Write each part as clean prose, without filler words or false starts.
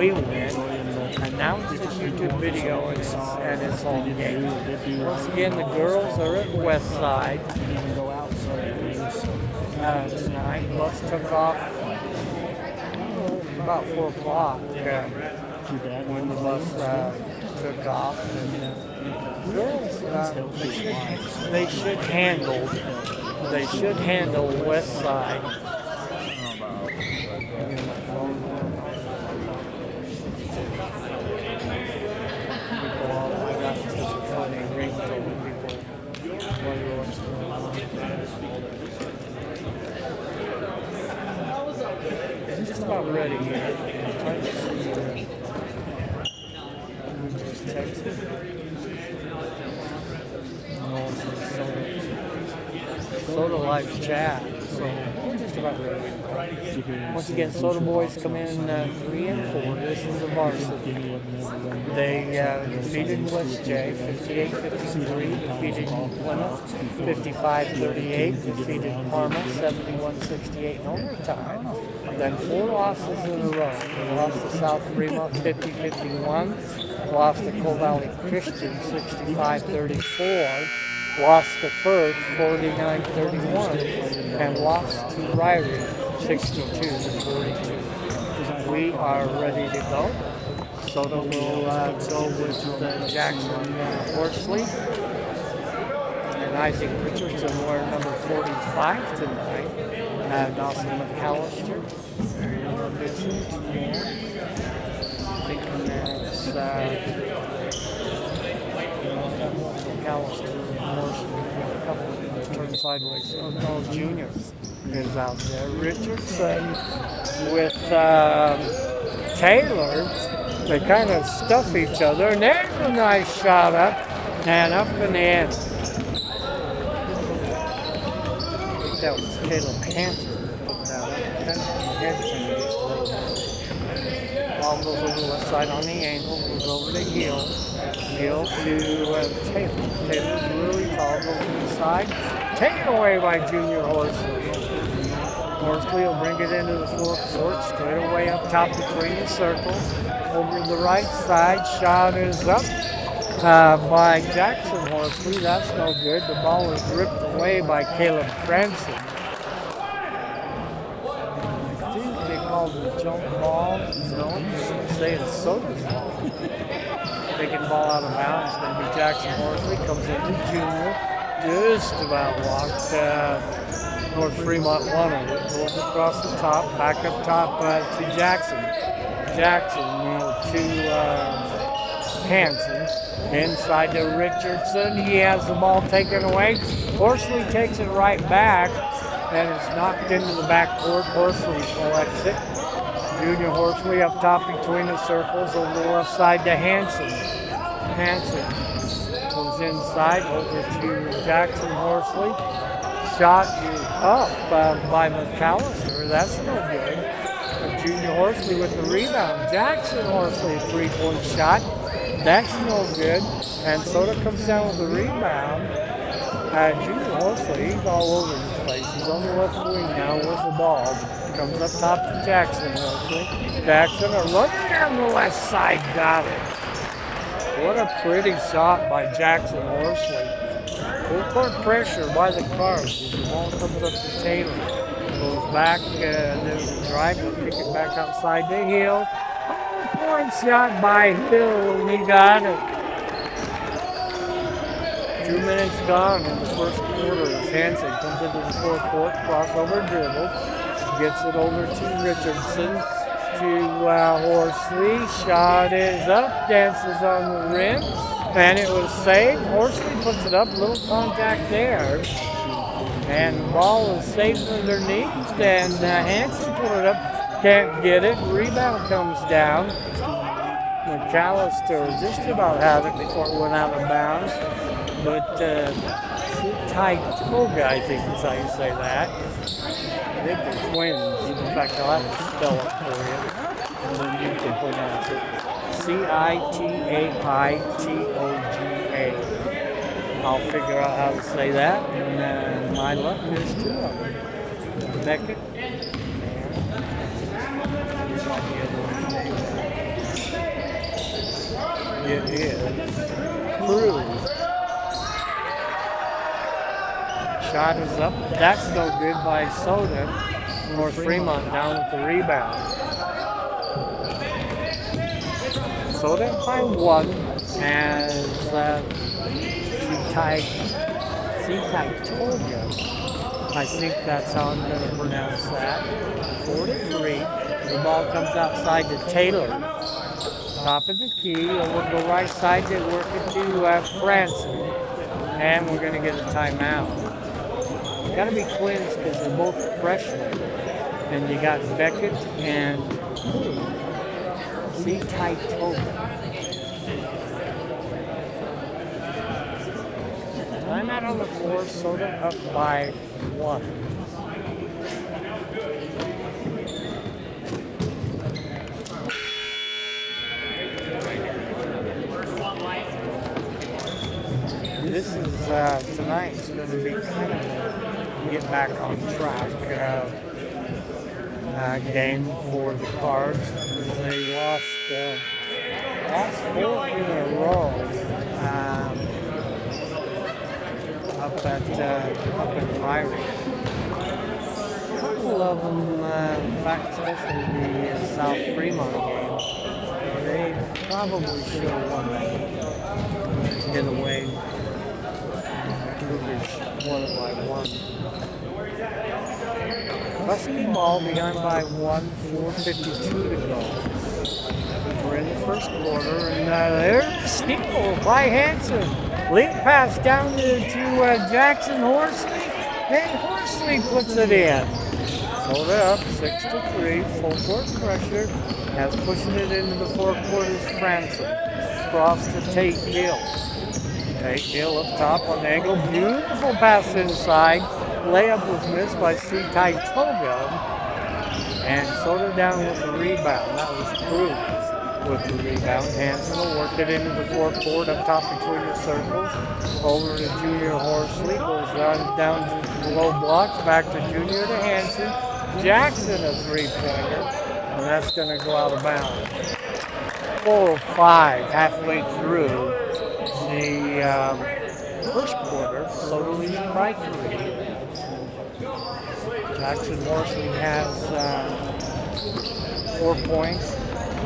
we win. And now it's a YouTube video and it's all game. Once again, the girls are at West Side. Tonight, bus took off about 4 o'clock when the bus took off. And girls, they should handle West Side. Just about ready here. I'm trying to see just texted. Soda Live chat. So we're just about ready. Once again, Soda Boys come in 3 and 4. This is the varsity. They defeated West J 58-53, defeated Plymouth 55-38, defeated Parma 71-68 in overtime. Then 4 losses in a row. They lost to South Fremont 50-51, lost to Coal Valley Christian 65-34, lost to Firth 49-31, and lost to Ryrie 62-42. We are ready to go. Soda will go with Jackson Horsley. And Isaac Richardson wearing number 45 tonight. Dawson McAllister. Thinking that's McAllister Horsley. A couple turn sideways. Oh, juniors is out there. Richardson with Taylor. They kind of stuff each other, and there's a nice shot up and up in the end. I think that was Caleb Hansen who put that up. Ball goes over the left side on the angle, goes over to Hill. Hill to Taylor. Taylor's really tall, goes to the side. Taken away by Junior Horsley. Horsley will bring it into the forecourt, straight away up top between the circles. Over the right side, shot is up by Jackson Horsley. That's no good. The ball is ripped away by Caleb Cranston. I think they called the jump ball. No, I'm going to say it's Soda's ball. Taking the ball out of bounds. It's going to be Jackson Horsley. Comes into Junior. Just about walked. North Fremont won it. Goes across the top. Back up top to Jackson. Jackson to Hansen. Inside to Richardson. He has the ball taken away. Horsley takes it right back, and it's knocked into the backcourt. Horsley collects it. Junior Horsley up top between the circles over the left side to Hansen. Hansen goes inside over to Jackson Horsley. Shot is up by McAllister. That's no good. Junior Horsley with the rebound. Jackson Horsley, 3-point shot. That's no good. And Soda comes down with the rebound. Junior Horsley, he's all over the place. He's on the left wing now with the ball. Comes up top to Jackson Horsley. Jackson running down the left side. Got it. What a pretty shot by Jackson Horsley. Full court pressure by the Cards. The ball comes up to Taylor. Goes back, there's a drive, pick it back outside to Hill. Point shot by Hill, and he got it. 2 minutes gone in the first quarter as Hansen comes into the forecourt, crossover dribble, gets it over to Richardson, to Horsley. Shot is up, dances on the rim, and it was saved. Horsley puts it up, little contact there. And the ball is safe underneath, and Hansen put it up, can't get it. Rebound comes down. McAllister just about had it before it went out of bounds. But Tiger, I think is how you say that. They're the twins. In fact, I'll have to spell it for you, and then you can pronounce it. Citaitoga. I'll figure out how to say that, and my luck is 2 of them. Beckett and it is Cruz. Shot is up. That's no good by Soda. North Fremont down with the rebound. Soda by 1 as Toga. I think that's how I'm going to pronounce that. 4-3. The ball comes outside to Taylor. Top of the key, over the right side, they work it to Franson. And we're going to get a timeout. Got to be twins because they're both freshmen. And you got Beckett and Toga. Timeout on the floor, Soda up by 1. This is tonight's going to be kind of get back on track game for the Cards. They lost 4 in a row up at Myrie. A couple of them, in fact, especially the South Fremont game, they probably should have won that. Get away. Cougars won it by 1. Husky ball behind by 1, 4:52 to go. We're in the first quarter, and there's a steal by Hanson. Lead pass down to Jackson Horsley. Then Horsley puts it in. Soda up 6-3, full court pressure. As pushing it into the forecourt is Franson. Cross to Tate Hill. Tate Hill up top on the angle. Beautiful pass inside. Layup was missed by Toga. And Soda down with the rebound. That was Cruz with the rebound. Hanson will work it into the forecourt up top between the circles. Over to Junior Horsley. Goes down to the low blocks. Back to Junior to Hanson. Jackson a three-pointer. And that's going to go out of bounds. 4:05 halfway through the first quarter. Soda leads by 3. Jackson Horsley has 4 points,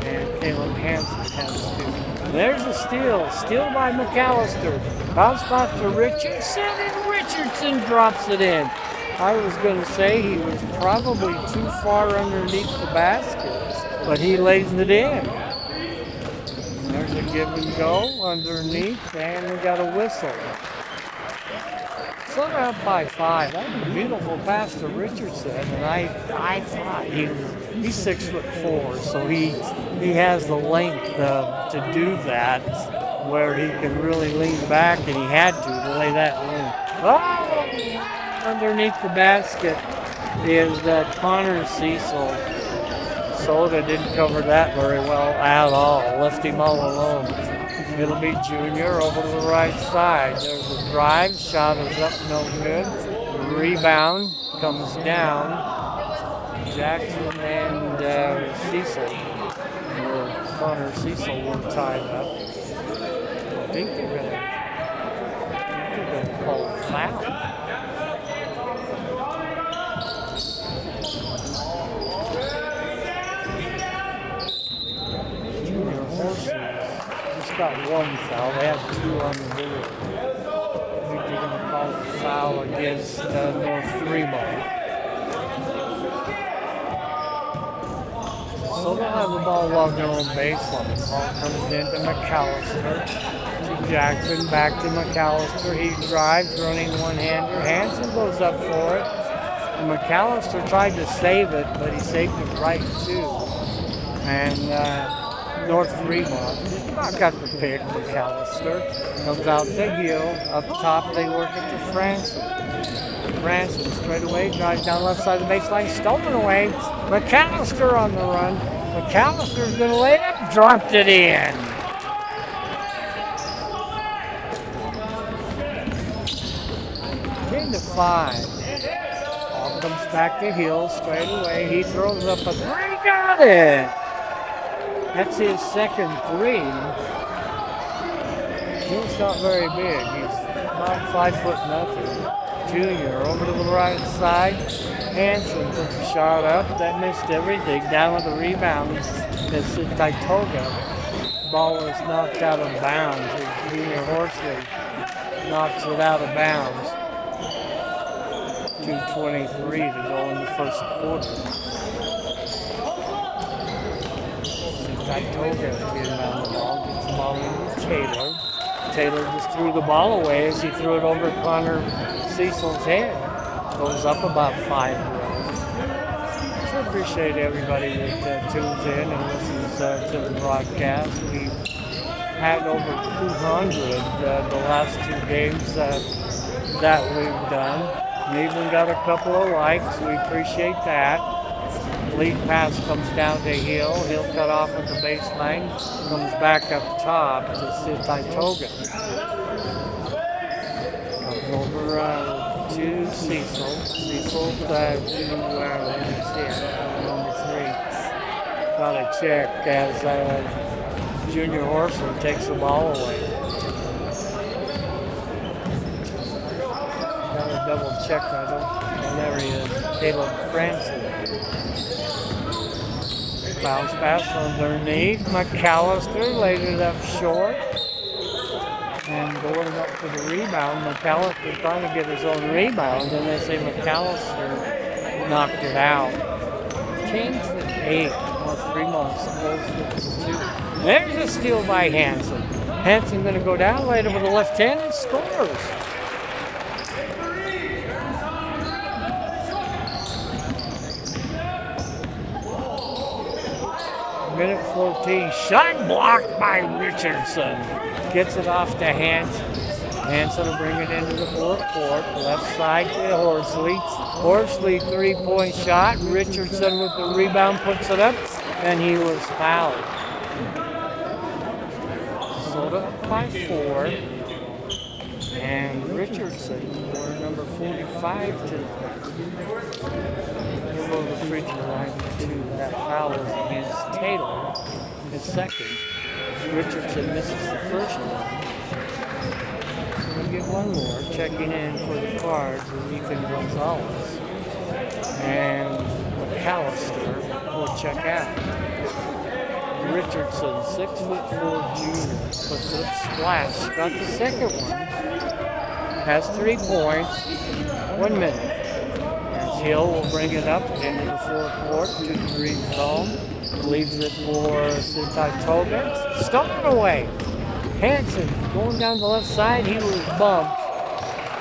and Caleb Hanson has 2. There's a steal by McAllister. Bounce back to Richardson, and Richardson drops it in. I was going to say he was probably too far underneath the basket, but he lays it in. There's a give and go underneath, and we got a whistle. Soda up by 5. That was a beautiful pass to Richardson, and I thought he's 6'4", so he has the length to do that, where he can really lean back, and he had to lay that in. Oh! Underneath the basket is Connor Cecil. Soda didn't cover that very well at all. Left him all alone. It'll be Junior over to the right side. There's a drive. Shot is up, no good. Rebound comes down. Jackson and Cecil. Connor Cecil were tied up. I think they're going to call a foul. Junior Horsley got 1 foul. They have 2 on the board. I think they're going to call a foul against North Fremont. So they'll have the ball along their own baseline. The ball comes into McAllister. To Jackson, back to McAllister. He drives, running one-hander. Hanson goes up for it. And McAllister tried to save it, but he saved it right too. And North Fremont got the pick. McAllister comes out to Hill. Up top, they work it to Franson. Franson straight away, drives down left side of the baseline, stolen away. McAllister on the run. McAllister's going to lay it up, dropped it in. To 5. Ball comes back to Hill straight away. He throws up a 3. Got it. That's his second 3. He's not very big. He's about 5 foot nothing. Junior over to the right side. Hanson took a shot up. That missed everything. Down with the rebound. It's Taitoga. Ball was knocked out of bounds. Junior Horsley knocks it out of bounds. 2:23 to go in the first quarter. Taitoga getting down the ball. Gets the ball into Taylor. Taylor just threw the ball away as he threw it over Connor Cecil's head. Goes up about 5 rows. So I appreciate everybody that tunes in and listens to the broadcast. We've had over 200 the last 2 games that we've done. We even got a couple of likes. We appreciate that. Lead pass comes down to Hill. He'll cut off at the baseline. Comes back up top to Taitoga. Comes over to Cecil. Cecil to number 3. Got a check as Junior Horsley takes the ball away. Got a double check on him. And there he is, Caleb Franson. Bounce pass underneath. McAllister laid it up short. And going up for the rebound, McAllister trying to get his own rebound, and they say McAllister knocked it out. Kings at 8, while Fremont supposed to 2. There's a steal by Hanson. Hanson going to go down, laid it with the left hand, and scores. Minute 14, shot blocked by Richardson. Gets it off to Hanson. Hanson will bring it into the fourth court. Left side to Horsley. Horsley 3-point shot. Richardson with the rebound puts it up, and he was fouled. Soda up by 4. And Richardson wore number 45 tonight. He'll go to the free throw line to that foul is against Taylor. His second. Richardson misses the first one. So we get one more. Checking in for the Cards is Ethan Gonzalez. And McAllister will check out. Richardson, 6'4" junior, puts it up, splash. Got the second one. Has 3 points. 1 minute. As Hill will bring it up into the fourth court to the green zone. Leaves it for Taitoga. Stolen away. Hanson going down the left side. He was bumped.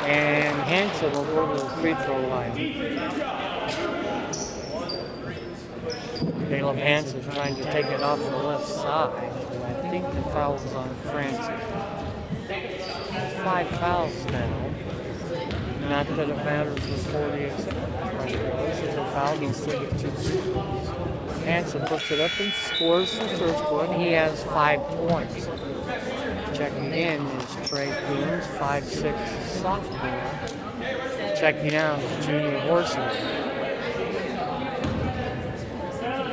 And Hanson will go to the free throw line. Caleb Hanson trying to take it off the left side. And I think the foul was on Francis. 5 fouls now. Not that it matters with 48 seconds. If a foul, he'll still get 2 free throws. Hanson puts it up and scores the first one. He has 5 points. Checking in is Trey Coons, 5'6" sophomore. Checking out is Junior Horsley.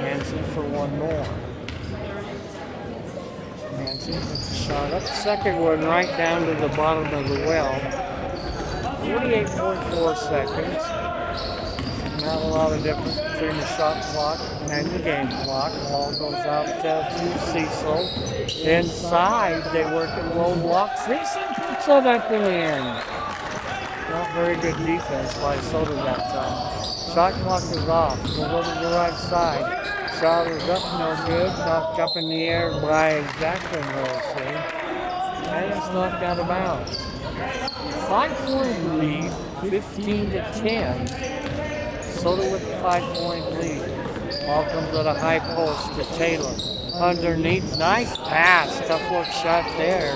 Hanson for one more. Hanson puts the shot up. Second one right down to the bottom of the well. 48.4 seconds. Not a lot of difference between the shot clock and the game clock. Ball goes out to Cecil. Inside, they work at low block. Cecil puts it up in the end. Not very good defense by Soda that time. Shot clock is off. Go over to the right side. Shot is up, no good. Knocked up in the air by Jacqueline Horsley. And it's knocked out of bounds. 5-point lead, 15-10. Soda with the 5-point lead. Ball comes at a high post to Taylor. Underneath, nice pass. Tough work shot there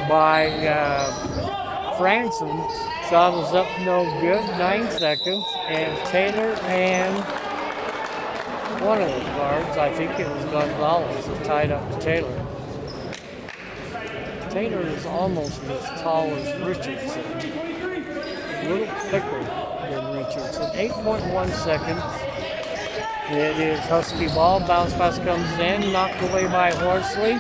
by Franson. Shot is up, no good. 9 seconds. And Taylor and one of the guards, I think it was Gonzalez, that tied up Taylor. Taylor is almost as tall as Richardson. A little thicker than Richardson. 8.1 seconds. It is Husky ball. Bounce pass comes in. Knocked away by Horsley.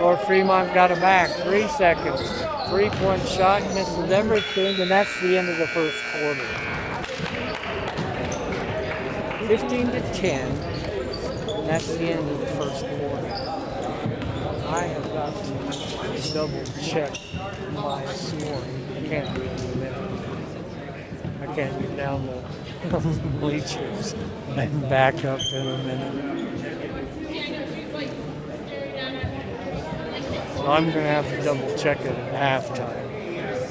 Or Fremont got it back. 3 seconds. 3-point shot, misses everything, and that's the end of the first quarter. 15-10, and that's the end of the first quarter. I have got to double check my scoring. I can't do it in a minute. I can't get down the bleachers and back up in a minute. So I'm going to have to double check it at halftime.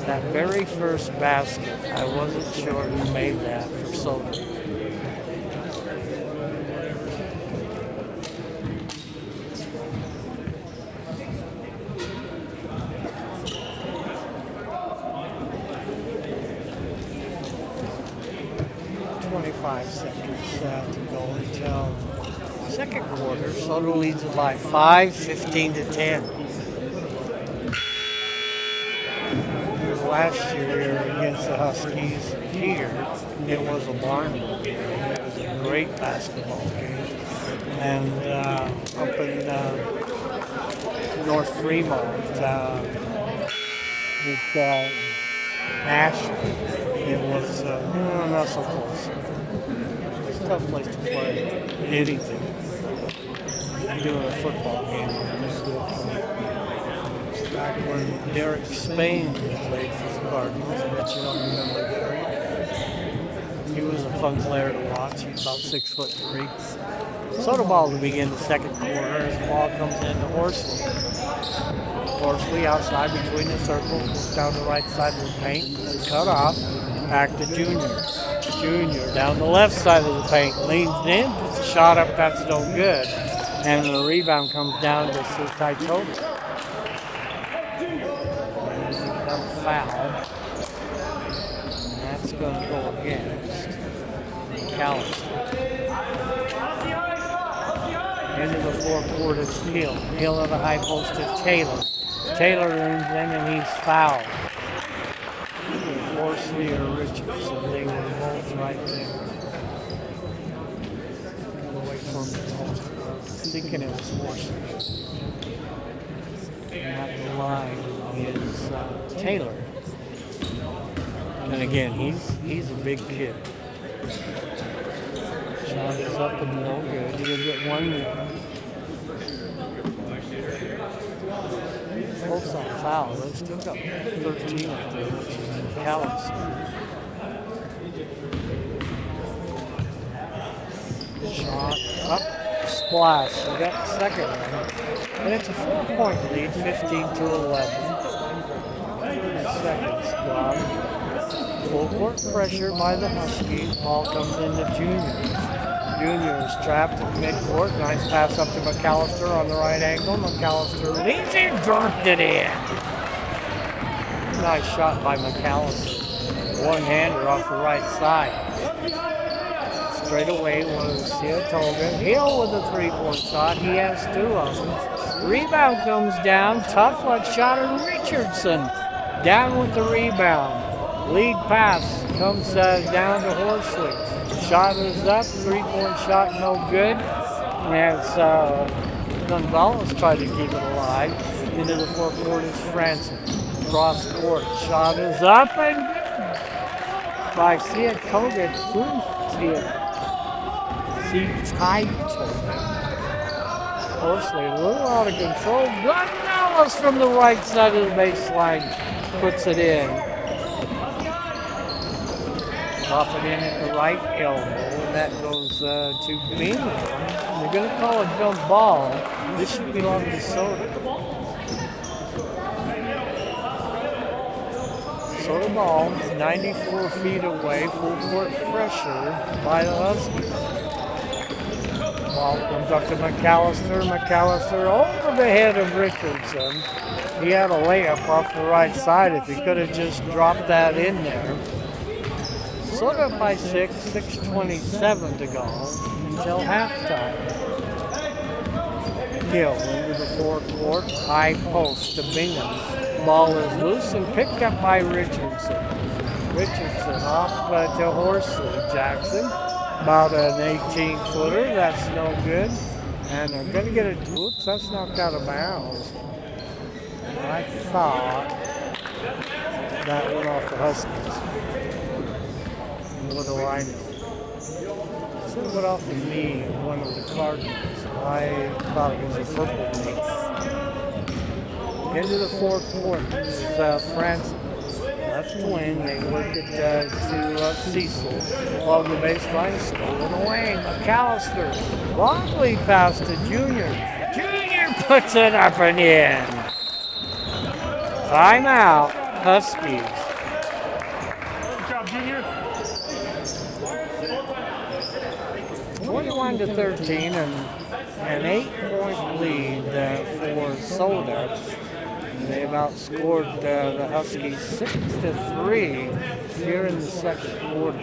That very first basket, I wasn't sure who made that for Soda. Seconds to go until second quarter. Soda leads it by 5, 15-10. Last year against the Huskies here, it was a barn game. It was a great basketball game. And up in North Fremont with Ashley, it was not so close. Tough place to play anything. Doing a football game back when Derek Spain played for the Cardinals. I bet you don't remember Derek. He was a fun player to watch. He's about 6'3". Soda ball to begin the second quarter as the ball comes into Horsley. Horsley outside between the circles, down the right side of the paint, cut off, back to Junior. Junior down the left side of the paint, leans in, puts a shot up, that's no good. And the rebound comes down to Sukai Toga. A foul. And that's going to go against McAllister. Into the forecourt is Hill. Hill at the high post to Taylor. Taylor leans in and he's fouled. Horsley or Richardson, they were both right there. Wait for him to hold. Thinking it was Horsley. And at the line is Taylor. And again, he's a big kid. Shot is up and no good. He'll get one more. Both on foul. They still got 13 up there, which is McAllister. Shot up, splash. We got the second one. And it's a 4-point lead, 15-11. Seconds gone. Full court pressure by the Huskies. Ball comes into Junior. Junior is trapped at midcourt. Nice pass up to McAllister on the right angle. McAllister leads in, dropped it in. Nice shot by McAllister. One-hander off the right side. Straight away was Toga. Hill with a 3-point shot. He has 2 of them. Rebound comes down. Tough luck shot of Richardson. Down with the rebound. Lead pass comes down to Horsley. Shot is up, 3-point shot, no good. As Gonzalez tried to keep it alive. Into the forecourt is Franson. Cross court, shot is up and good. By Toga, Horsley a little out of control. Gonzalez from the right side of the baseline puts it in. Off it in at the right elbow, and that goes to Bean. They're going to call a jump ball. This should belong to Soda. Soda ball, 94 feet away, full court pressure by the Huskies. Ball comes up to McAllister. McAllister over the head of Richardson. He had a layup off the right side if he could have just dropped that in there. Soda up by 6, 6:27 to go until halftime. Hill into the forecourt, high post to Bingham. Ball is loose and picked up by Richardson. Richardson off to Horsley. Jackson, about an 18-footer, that's no good. And they're going to get it. Whoops, that's knocked out of bounds. I thought that went off the Huskies. What do I know? So it went off of me, one of the Cardinals. I thought it was a purple leaf. Into the fourth quarter, this is France. Left wing, they work it to Cecil. Along the baseline, stolen away. McAllister. Longley pass to Junior. Junior puts it up and in. Timeout, Huskies. Good job, Junior. 21-13 and an 8-point lead for Soda. They've outscored the Huskies 6-3 here in the second quarter.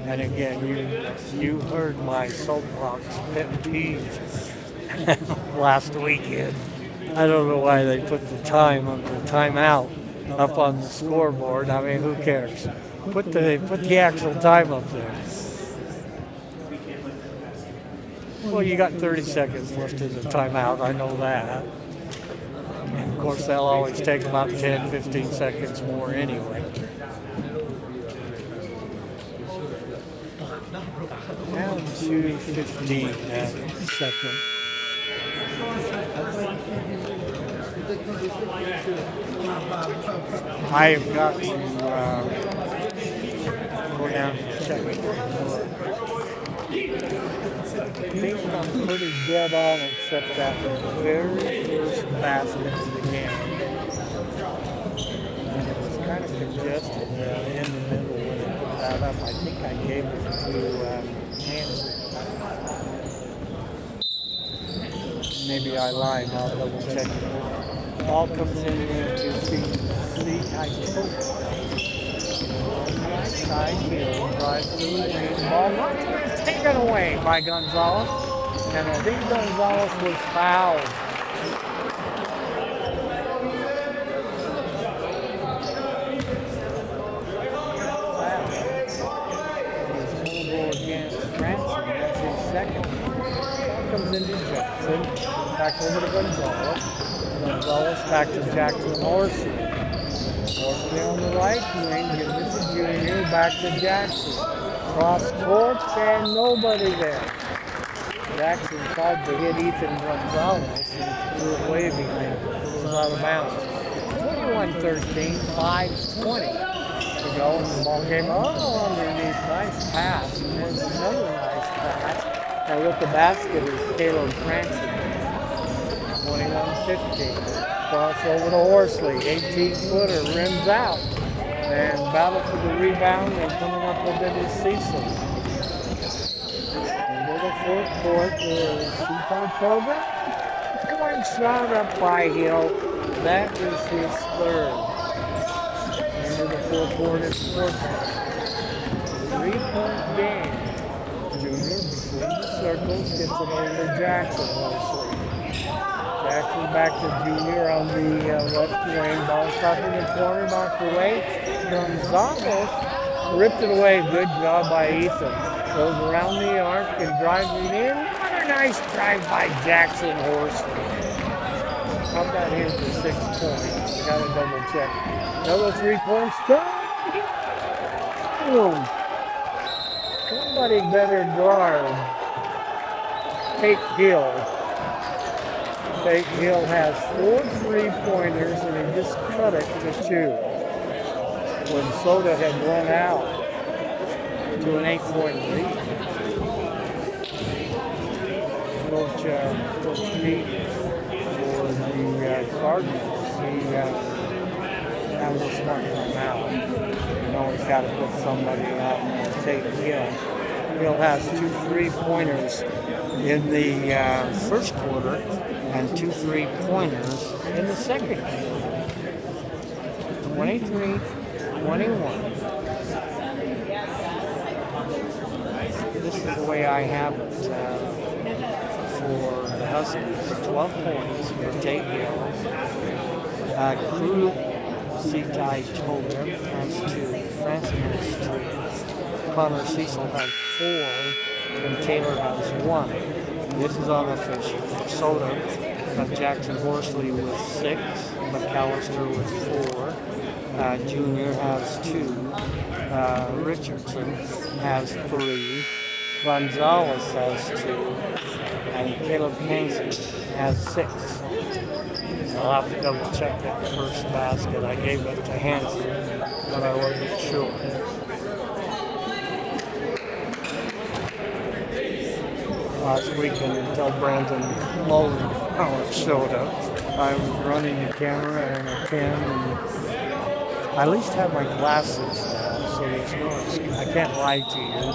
And again, you heard my soapbox pet peeve last weekend. I don't know why they put the time of the timeout up on the scoreboard. I mean, who cares? Put the actual time up there. Well, you got 30 seconds left in the timeout. I know that. And of course, they'll always take about 10, 15 seconds more anyway. Now to 15 seconds. I have got to go down and check it. I think I'm pretty dead on except that very first basket of the game. And it was kind of congested in the middle when I put that up. I think I gave it to Hanson. Maybe I lied. I'll double check it. Ball comes in here to see I told side heel, drive through the lane, ball taken away by Gonzalez, and I think Gonzalez was fouled. He's going to go against Branson, that's his second. Ball comes into Jackson, back over to Gonzalez. Gonzalez back to Jackson Horsley. Horsley on the right wing, gives it to Junior, back to Jackson. Cross court and nobody there. Jackson tried to hit Ethan Gonzalez and threw it way behind him. It was out of bounds. 21-13, 5:20 to go in the ball game. Oh, underneath, nice pass. And there's another nice pass. And with the basket is Caleb Francis. 21-15. Cross over to Horsley. 18-footer rims out. And battle for the rebound. And coming up with it is Cecil. Into the fourth court is Seafoam Program. Going shot up by Hill. That is his third. Into the fourth court is Sportsman. 3-point game. Junior between the circles gets it over to Jackson Horsley. Jackson back to Junior on the left wing. Ball stopped in the corner, knocked away. Gonzalez ripped it away. Good job by Ethan. Goes around the arc and drives it in. Another nice drive by Jackson Horsley. How about him for 6 points? Gotta double check. Another 3-point stop. Boom. Somebody better guard Tate Hill. Tate Hill has 4 3-pointers and he just cut it to 2 when Soda had run out to an 8-point lead. Coach Pete for the Cardinals, he has a smart time out. You know he's got to put somebody out and Tate Hill. Hill has 2 3-pointers in the first quarter and 2 3-pointers in the second quarter. 23-21. This is the way I have it for the Huskies. 12 points for Tate Hill. Crew Sitai Tobin has 2. Francis has 2. Connor Cecil has 4, and Taylor has 1. This is unofficial. Soda, Jackson Horsley with 6, McAllister with 4, Junior has 2, Richardson has 3, Gonzalez has 2, and Caleb Hansen has 6. I'll have to double check that first basket. I gave it to Hansen, but I wasn't sure. Last weekend until Brandon Mullen showed up, I was running the camera and a pen, and I at least have my glasses now, so there's no excuse. I can't lie to you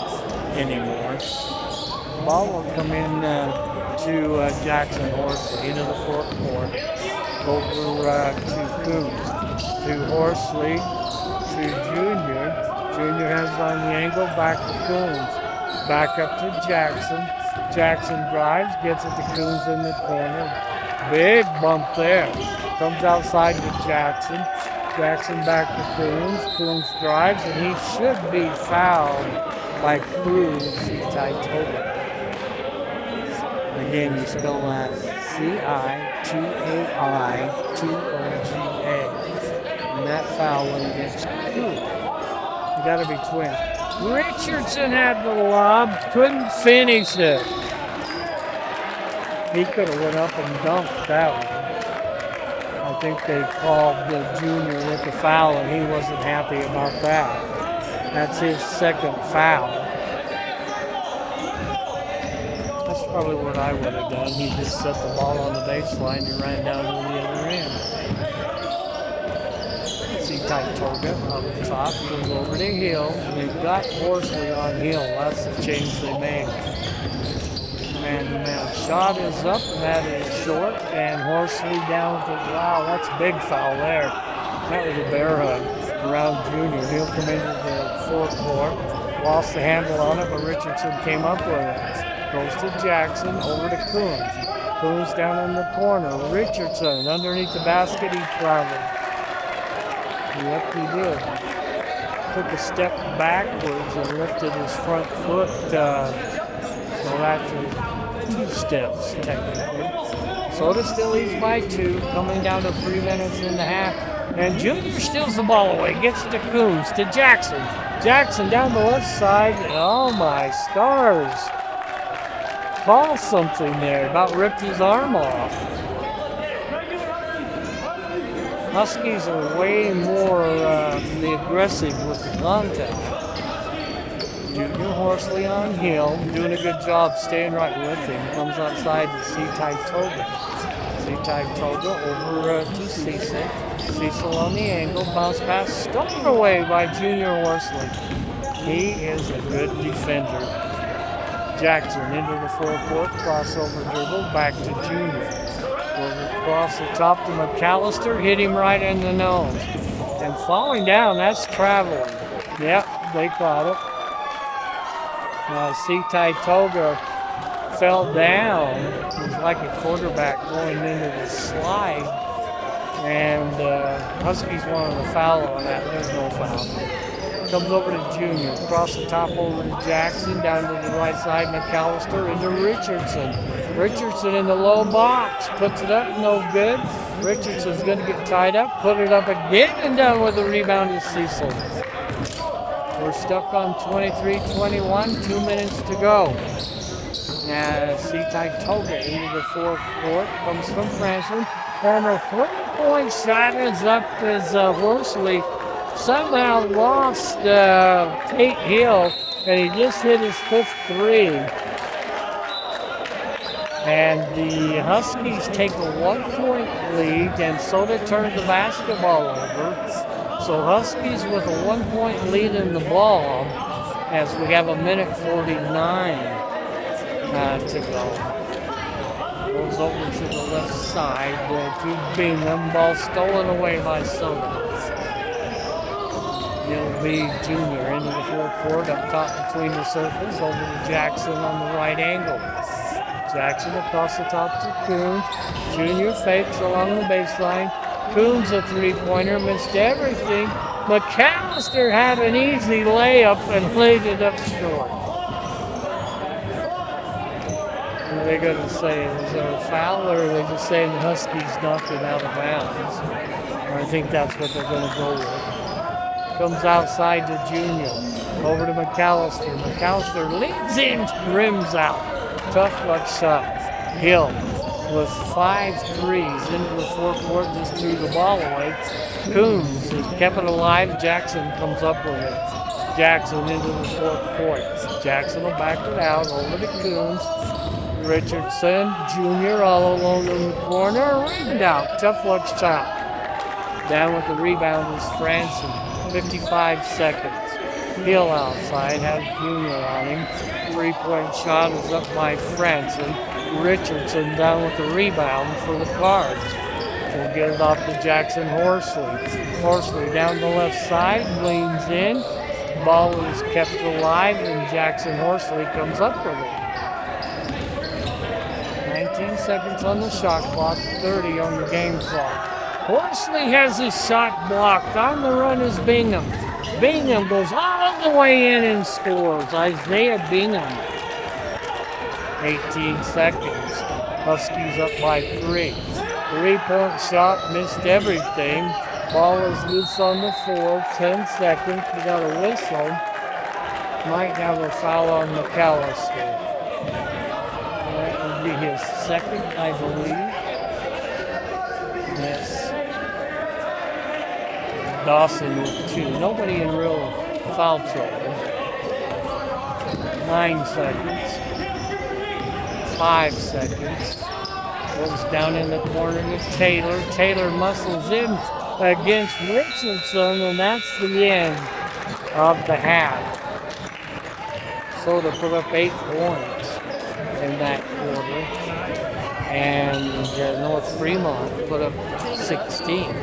anymore. The ball will come in to Jackson Horsley into the forecourt. Over to Coons, to Horsley, to Junior. Junior has it on the angle, back to Coons. Back up to Jackson. Jackson drives, gets it to Coons in the corner. Big bump there. Comes outside to Jackson. Jackson back to Coons. Coons drives, and he should be fouled by Cruz. Titoga. Again, you spell that Citai2AI2OGA. And that foul went against Cruz. You gotta be twin. Richardson had the lob, couldn't finish it. He could have went up and dunked that one. I think they called the junior with the foul, and he wasn't happy about that. That's his second foul. That's probably what I would have done. He just set the ball on the baseline and ran down to the other end. Titoga up top, goes over to Hill. They've got Horsley on Hill. That's the change they made. And shot is up, and that is short. And Horsley down to, wow, that's a big foul there. That was a bear hug around Junior. He'll come into the forecourt, lost the handle on it, but Richardson came up with it. Goes to Jackson, over to Coons. Coons down in the corner. Richardson underneath the basket, he traveled. Yep, he did. Took a step backwards and lifted his front foot. Well, actually, 2 steps, technically. Soda still leads by 2, coming down to 3 minutes and a half. And Junior steals the ball away, gets it to Coons, to Jackson. Jackson down the left side. Oh, my stars. Call something there. About ripped his arm off. Huskies are way more aggressive with the contact. Junior Horsley on Hill, doing a good job staying right with him. Comes outside to Titoga. Titoga over to Cecil. Cecil on the angle, bounce pass, stolen away by Junior Horsley. He is a good defender. Jackson into the forecourt, crossover dribble, back to Junior. Across the top to McAllister, hit him right in the nose. And falling down, that's traveling. Yep, they caught it. Now, Titoga fell down. It was like a quarterback going into the slide. And Huskies wanted a foul on that. There's no foul. Comes over to Junior. Across the top over to Jackson. Down to the right side, McAllister into Richardson. Richardson in the low box. Puts it up, no good. Richardson's going to get tied up. Put it up again, and down with the rebound is Cecil. We're stuck on 23-21. 2 minutes to go. Now, Titoga into the forecourt. Comes from Franklin. And a 3-point shot is up as Horsley somehow lost Tate Hill, and he just hit his 5th 3. And the Huskies take a 1-point lead, and Soda turned the basketball over. So Huskies with a 1-point lead in the ball as we have 1:49 to go. Goes over to the left side to Bingham. Ball stolen away by Soda. It'll be Junior into the forecourt, up top between the circles, over to Jackson on the right angle. Jackson across the top to Coons. Junior fakes along the baseline. Coons a 3-pointer, missed everything. McAllister had an easy layup and laid it up short. they going to say? Is there a foul, or are they just saying the Huskies knocked it out of bounds? I think that's what they're going to go with. Comes outside to Junior. Over to McAllister. McAllister leads in, rims out. Tough luck shot. Hill with 5 threes into the forecourt, just threw the ball away. Coons has kept it alive. Jackson comes up with it. Jackson into the forecourt. Jackson will back it out over to Coons. Richardson Jr. all alone in the corner. Rimed out. Tough luck shot. Down with the rebound is Franson. 55 seconds. Hill outside, has Junior on him. 3-point shot is up by Franson. Richardson down with the rebound for the Cards. We'll get it off to Jackson Horsley. Horsley down the left side, leans in. Ball is kept alive, and Jackson Horsley comes up with it. 19 seconds on the shot clock, 30 on the game clock. Horsley has his shot blocked. On the run is Bingham. Bingham goes all the way in and scores. Isaiah Bingham. 18 seconds. Huskies up by 3. 3-point shot, missed everything. Ball is loose on the floor. 10 seconds. We got a whistle. Might have a foul on McAllister. That would be his second, I believe. Yes. Dawson with 2. Nobody in real foul trouble. 9 seconds. 5 seconds. Goes down in the corner to Taylor. Taylor muscles in against Richardson, and that's the end of the half. So to put up 8 points in that quarter, and North Fremont put up 16.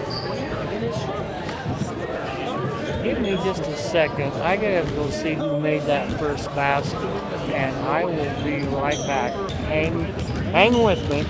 Give me just a second. I gotta go see who made that first basket, and I will be right back. Hang with me.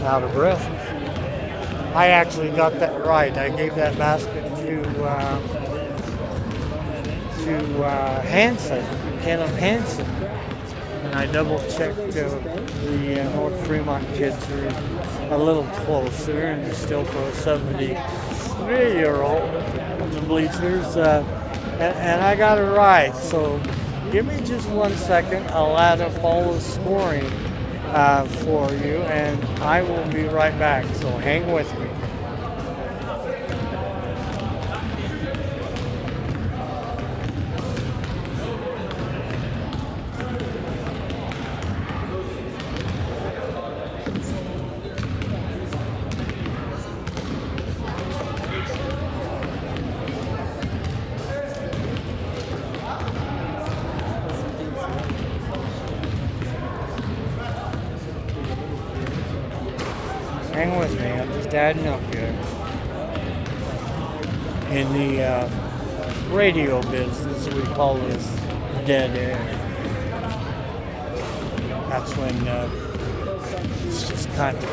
Out of breath. I actually got that right. I gave that basket to Hansen, Kenneth Hansen, and I double checked the North Fremont kids are a little closer, and they're still for a 73-year-old in the bleachers, and I got it right. So give me just 1 second. I'll add up all the scoring for you, and I will be right back, so hang with me. Hang with me, I'm just adding up here. In the radio business, we call this dead air. That's when it's just kind of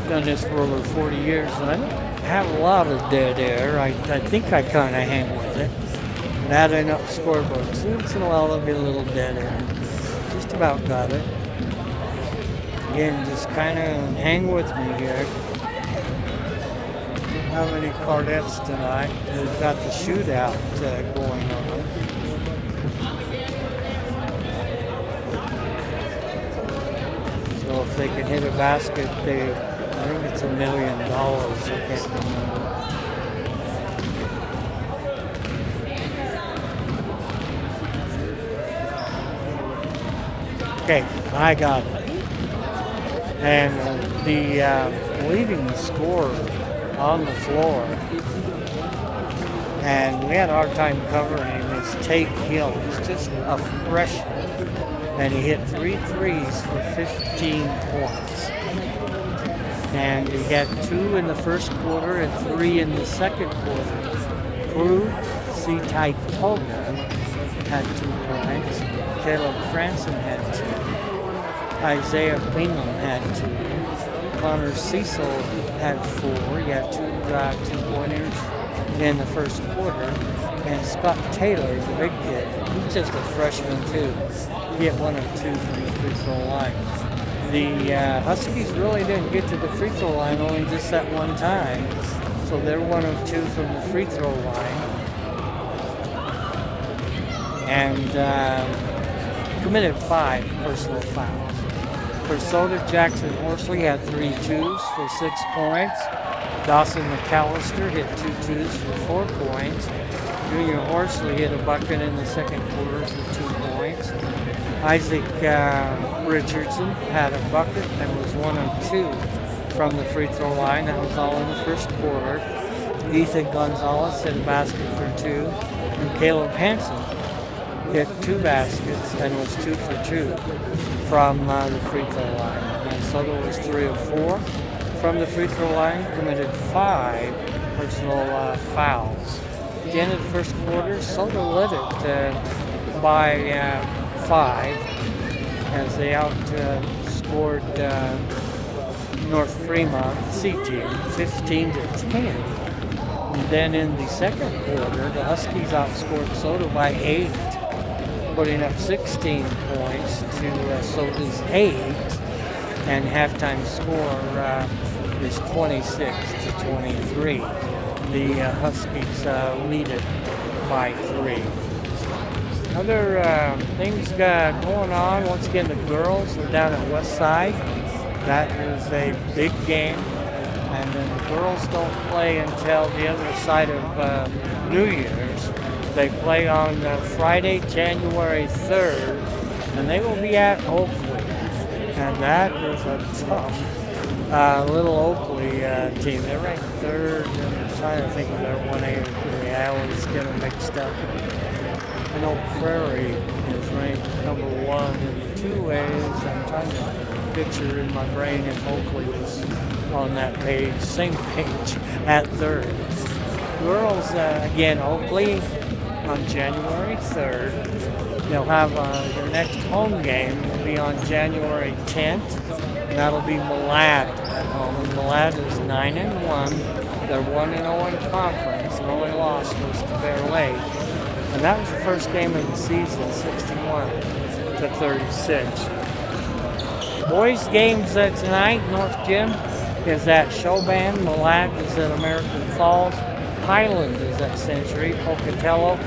done this for over 40 years, and I don't have a lot of dead air. I think I kind of hang with it. and adding up scoreboards. Once in a while there'll be a little dead end. Just about got it. Again, just kind of hang with me here. Don't have any Cardettes tonight. We've got the shootout going on. So if they can hit a basket, I think it's $1 million. I can't remember. Okay, I got it. And the leading scorer on the floor, and we had a hard time covering him, is Tate Hill. He's just a freshman, and he hit 3 threes for 15 points. And he had 2 in the first quarter and 3 in the second quarter. Crew Taitoga had 2 points. Caleb Franson had 2. Isaiah Bingham had 2. Connor Cecil had 4. He had 2 2-pointers in the first quarter. And Scott Taylor, the big kid, he's just a freshman too. He hit 1 of 2 from the free throw line. The Huskies really didn't get to the free throw line only just that one time. So they're 1 of 2 from the free throw line. And committed 5 personal fouls. For Soda, Jackson Horsley had 3 twos for 6 points. Dawson McAllister hit 2 twos for 4 points. Junior Horsley hit a bucket in the second quarter for 2 points. Isaac Richardson had a bucket and was 1 of 2 from the free throw line. That was all in the first quarter. Ethan Gonzalez hit a basket for 2. And Caleb Hansen hit 2 baskets and was 2 for 2 from the free throw line. And Soto was 3 of 4 from the free throw line, committed 5 personal fouls. At the end of the first quarter, Soto led it by 5 as they outscored North Fremont C team 15 to 10. And then in the second quarter, the Huskies outscored Soto by 8. Putting up 16 points to Soda's 8, and halftime score is 26 to 23. The Huskies lead it by 3. Other things going on. Once again, the girls are down at Westside. That is a big game, and then the girls don't play until the other side of New Year's. They play on Friday, January 3rd, and they will be at Oakley. And that is a tough little Oakley team. They're ranked 3rd, and I'm trying to think of their 1A or 3A. I always get them mixed up. I know Prairie is ranked number 1 in the 2As. I'm trying to picture in my brain if Oakley was on that page, same page, at 3rd. Girls, again, Oakley on January 3rd. They'll have their next home game will be on January 10th, and that'll be Malad at home. And Malad is 9-1. They're 1-0 in conference. The only loss was to Bear Lake, and that was the first game of the season, 61 to 36. Boys games tonight. North Gym is at Showban. Malad is at American Falls. Highland is at Century. Pocatello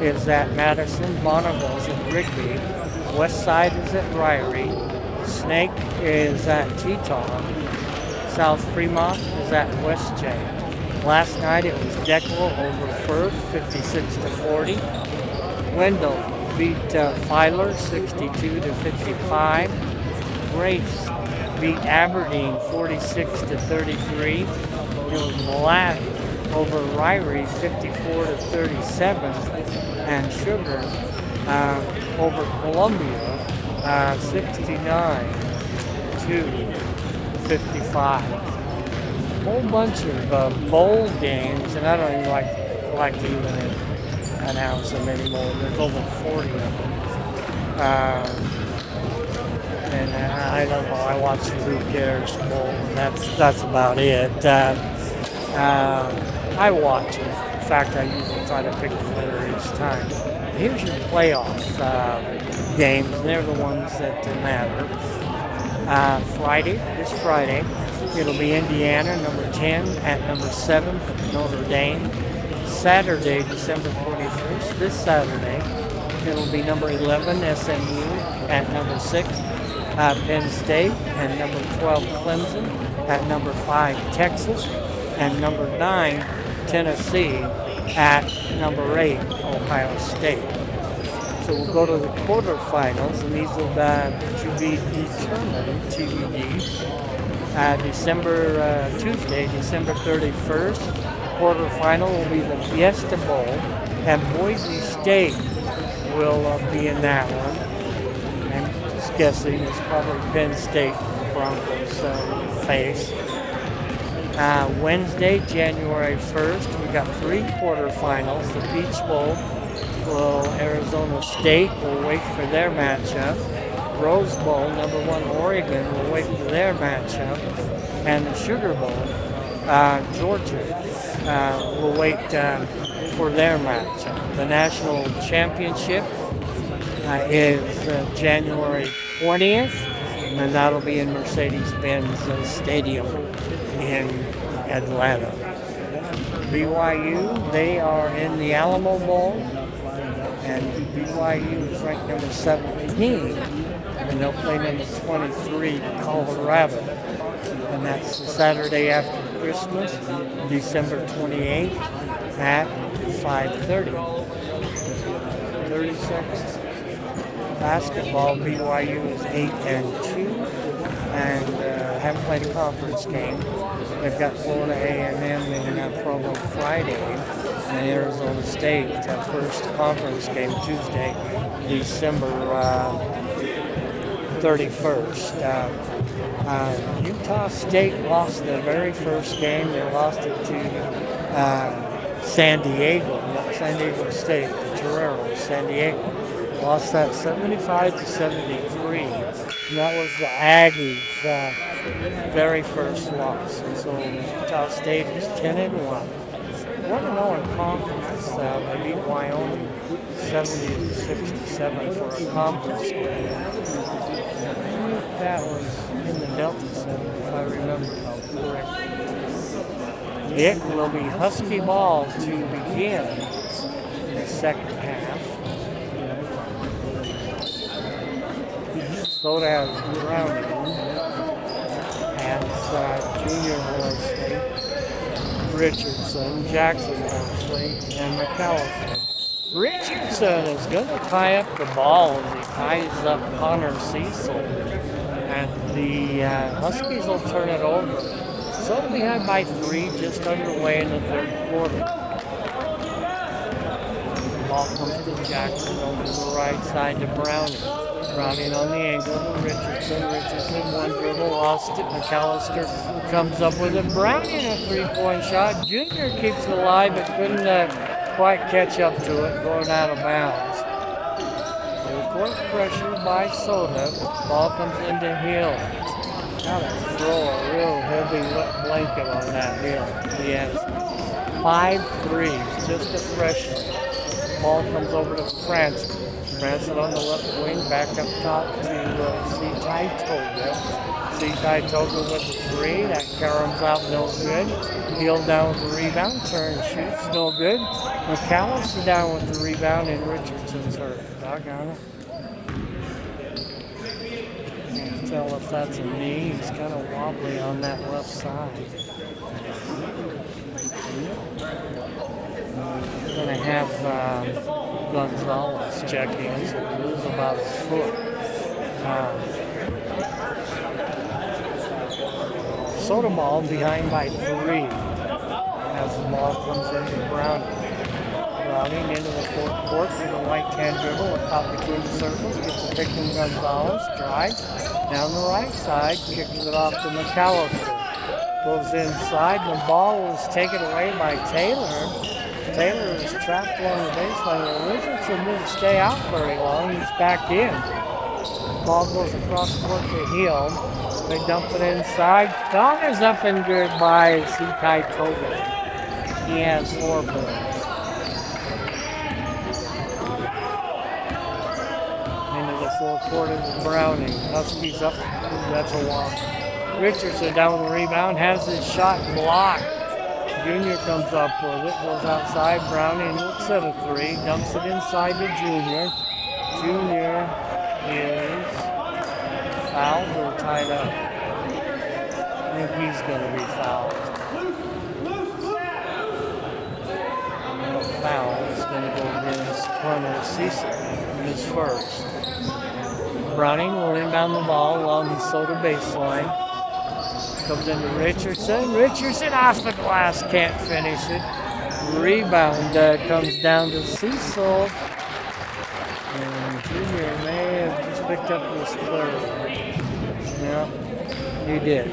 is at Madison. Bonneville is at Rigby. Westside is at Ryrie. Snake is at Teton. South Fremont is at West J. Last night it was Deckel over Firth, 56 to 40. Wendell beat Filer, 62 to 55. Grace beat Aberdeen, 46 to 33. It was Malad over Ryrie, 54 to 37, and Sugar over Columbia, 69 to 55. Whole bunch of bowl games, and I don't even like to even announce them anymore. There's over 40 of them. And I don't know. I watch the Who Cares Bowl, and that's about it. I watch it. In fact, I usually try to pick the winners this time. Here's your playoff games. They're the ones that matter. This Friday, it'll be Indiana, number 10, at number 7, Notre Dame. Saturday, December 21st, this Saturday, it'll be number 11, SMU, at number 6, Penn State, and number 12, Clemson, at number 5, Texas, and number 9, Tennessee, at number 8, Ohio State. So we'll go to the quarterfinals, and these will to be determined, TBD, Tuesday, December 31st. Quarterfinal will be the Fiesta Bowl, and Boise State will be in that one. I'm just guessing it's probably Penn State Broncos face. Wednesday, January 1st, we got 3 quarterfinals. The Peach Bowl, Arizona State will wait for their matchup. Rose Bowl, number 1 Oregon will wait for their matchup. And the Sugar Bowl, Georgia will wait for their matchup. The national championship is January 20th, and that'll be in Mercedes-Benz Stadium in Atlanta. BYU, they are in the Alamo Bowl, and BYU is ranked number 17, and they'll play number 23, Colorado. And that's the Saturday after Christmas, December 28th at 5:30. 30 seconds. Basketball, BYU is 8-2, and haven't played a conference game. They've got Florida A&M in Provo Friday, and Arizona State, first conference game Tuesday, December 31st. Utah State lost their very first game. They lost it to San Diego State, the Toreros, San Diego. Lost that 75-73. And that was the Aggies' very first loss. And so Utah State is 10-1. 1-0 in conference. They beat Wyoming 70-67 for a conference game. That was in the Delta Center, if I remember correctly. It will be Husky ball to begin the second half. So has Browning, has Junior Horsley, Richardson, Jackson Horsley, and McAllister. Richardson is going to tie up the ball as he ties up Connor Cecil. And the Huskies will turn it over. So behind by 3, just underway in the third quarter. The ball comes to Jackson over to the right side to Browning. Browning on the angle to Richardson. Richardson, one dribble, lost it. McAllister comes up with it. Browning, a 3-point shot. Junior keeps it alive, but couldn't quite catch up to it, going out of bounds. Court pressure by Soda. Ball comes into Hill. Got to throw a real heavy blanket on that Hill. He has 5 threes, just a freshman. Ball comes over to Francis. Francis on the left wing, back up top to C-Tai Toga. C-Tai Toga with the 3. That caroms out, no good. Hill down with the rebound, turn, shoots, no good. McAllister down with the rebound, and Richardson's hurt. Doggone it. Can't tell if that's a knee. He's kind of wobbly on that left side. We're going to have Gonzalez check in, so we lose about a foot. Soda ball behind by 3 as the ball comes into Browning. Browning into the fourth court with a right-hand dribble, a top between the circles, gets a pick from Gonzalez, drives down the right side, kicks it off to McAllister. Goes inside, the ball was taken away by Taylor. Taylor is trapped along the baseline. Richardson didn't stay out very long. He's back in. Ball goes across the court to Hill. They dump it inside. Connor's up and good by C-Tai Toga. He has 4 points. forecourt into Browning. Huskies up. That's a walk. Richardson down with the rebound, has his shot blocked. Junior comes up with it, goes outside. Browning looks at a three, dumps it inside to Junior. Junior is fouled or tied up. I think he's going to be fouled. Foul is going to go against Cornell Cecil in his first. Browning will inbound the ball along the Soda baseline. Comes into Richardson. Richardson off the glass, can't finish it. Rebound comes down to Cecil. And Junior may have just picked up this third. Yeah, he did.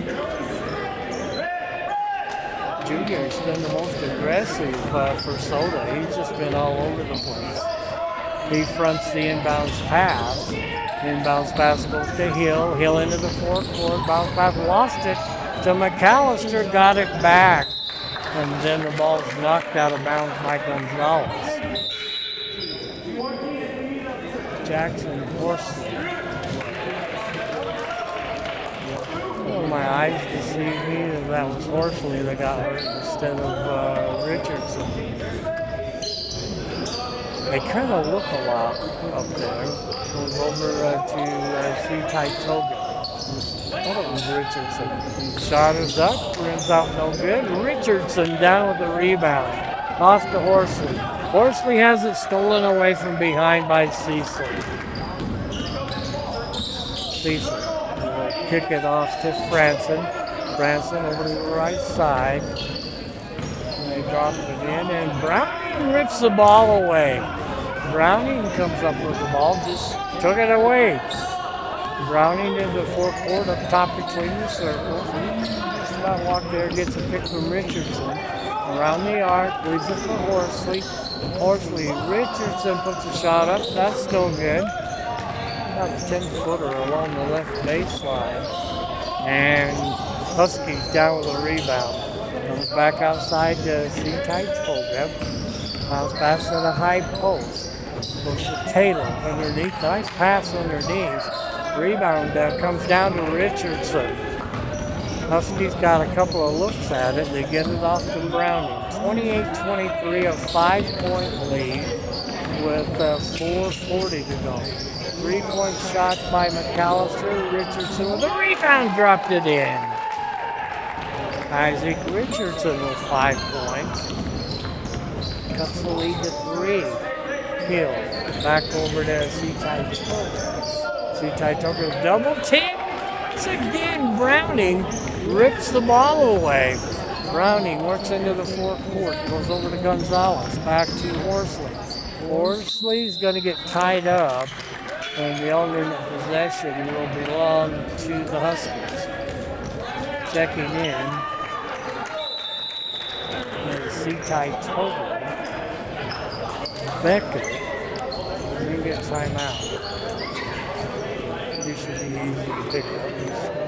Junior's been the most aggressive for Soda. He's just been all over the place. He fronts the inbounds pass. Inbounds pass goes to Hill. Hill into the forecourt. Bounce pass, lost it to McAllister, got it back. And then the ball's knocked out of bounds by Gonzalez. Jackson Horsley. Oh, my eyes deceived me that that was Horsley that got hurt instead of Richardson. They kind of look a lot up there. Goes over to C-Ty Toga. I thought it was Richardson. Shot is up, rims out no good. Richardson down with the rebound. Off to Horsley. Horsley has it stolen away from behind by Cecil. Cecil will kick it off to Franson. Franson over to the right side. And they drop it in, and Browning rips the ball away. Browning comes up with the ball, just took it away. Browning in the forecourt up top between the circles. Just about walk there, gets a pick from Richardson. Around the arc, leaves it for Horsley. Horsley, Richardson puts a shot up, that's no good. About a 10-footer along the left baseline. And Huskies down with a rebound. Comes back outside to C-Ty Toga. Bounce pass to the high post. Goes to Taylor underneath. Nice pass underneath. Rebound comes down to Richardson. Huskies got a couple of looks at it. They get it off to Browning. 28-23, a 5-point lead with 4:40 to go. 3-point shot by McAllister. Richardson with a rebound, dropped it in. Isaac Richardson with 5 points. Cuts the lead to 3. Hill back over to C-Ty Toga. C-Ty Toga double team. Once again, Browning rips the ball away. Browning works into the forecourt, goes over to Gonzalez, back to Horsley. Horsley's going to get tied up, and the alternate possession will belong to the Huskies. Checking in is C-Ty Toga. Beckett. And you get timeout. He should be easy to pick up.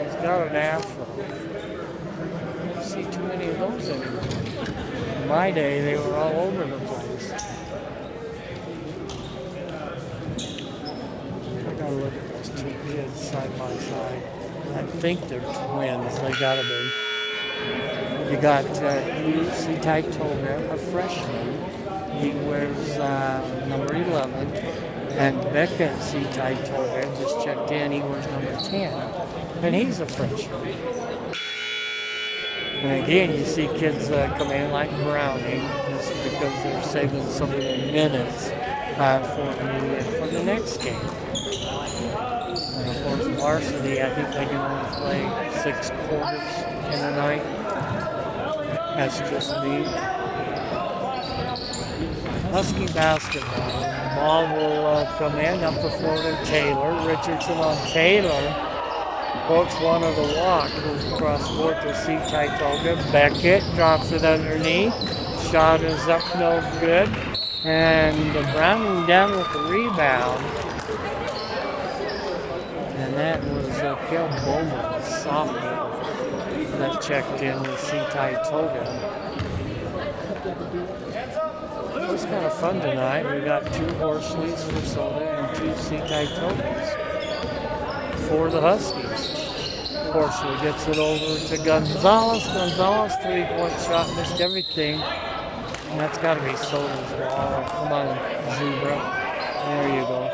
He's got an afro. I don't see too many of those anymore. In my day, they were all over the place. I gotta look at those two kids side by side. I think they're twins. They gotta be. You got C-Ty Toga, a freshman. He wears number 11. And Beckett C-Ty Toga just checked in. He wears number 10. And he's a freshman. And again, you see kids come in like Browning just because they're saving some of their minutes for the next game. And of course, varsity, I think they can only play 6 quarters in a night. That's just me. Husky basketball. The ball will come in up the floor to Taylor. Richardson on Taylor. Pokes one of the walk. Goes across court to C-Ty Toga. Beckett drops it underneath. Shot is up, no good. And Browning down with the rebound. And that was Kel Bowman, the sophomore, that checked in with C-Ty Toga. It was kind of fun tonight. We got 2 Horsleys for Soda and 2 C-Ty Togas. for the Huskies. Horsley gets it over to Gonzalez. Gonzalez, three-point shot, missed everything. And that's got to be Soto's ball. Come on, Zebra. There you go.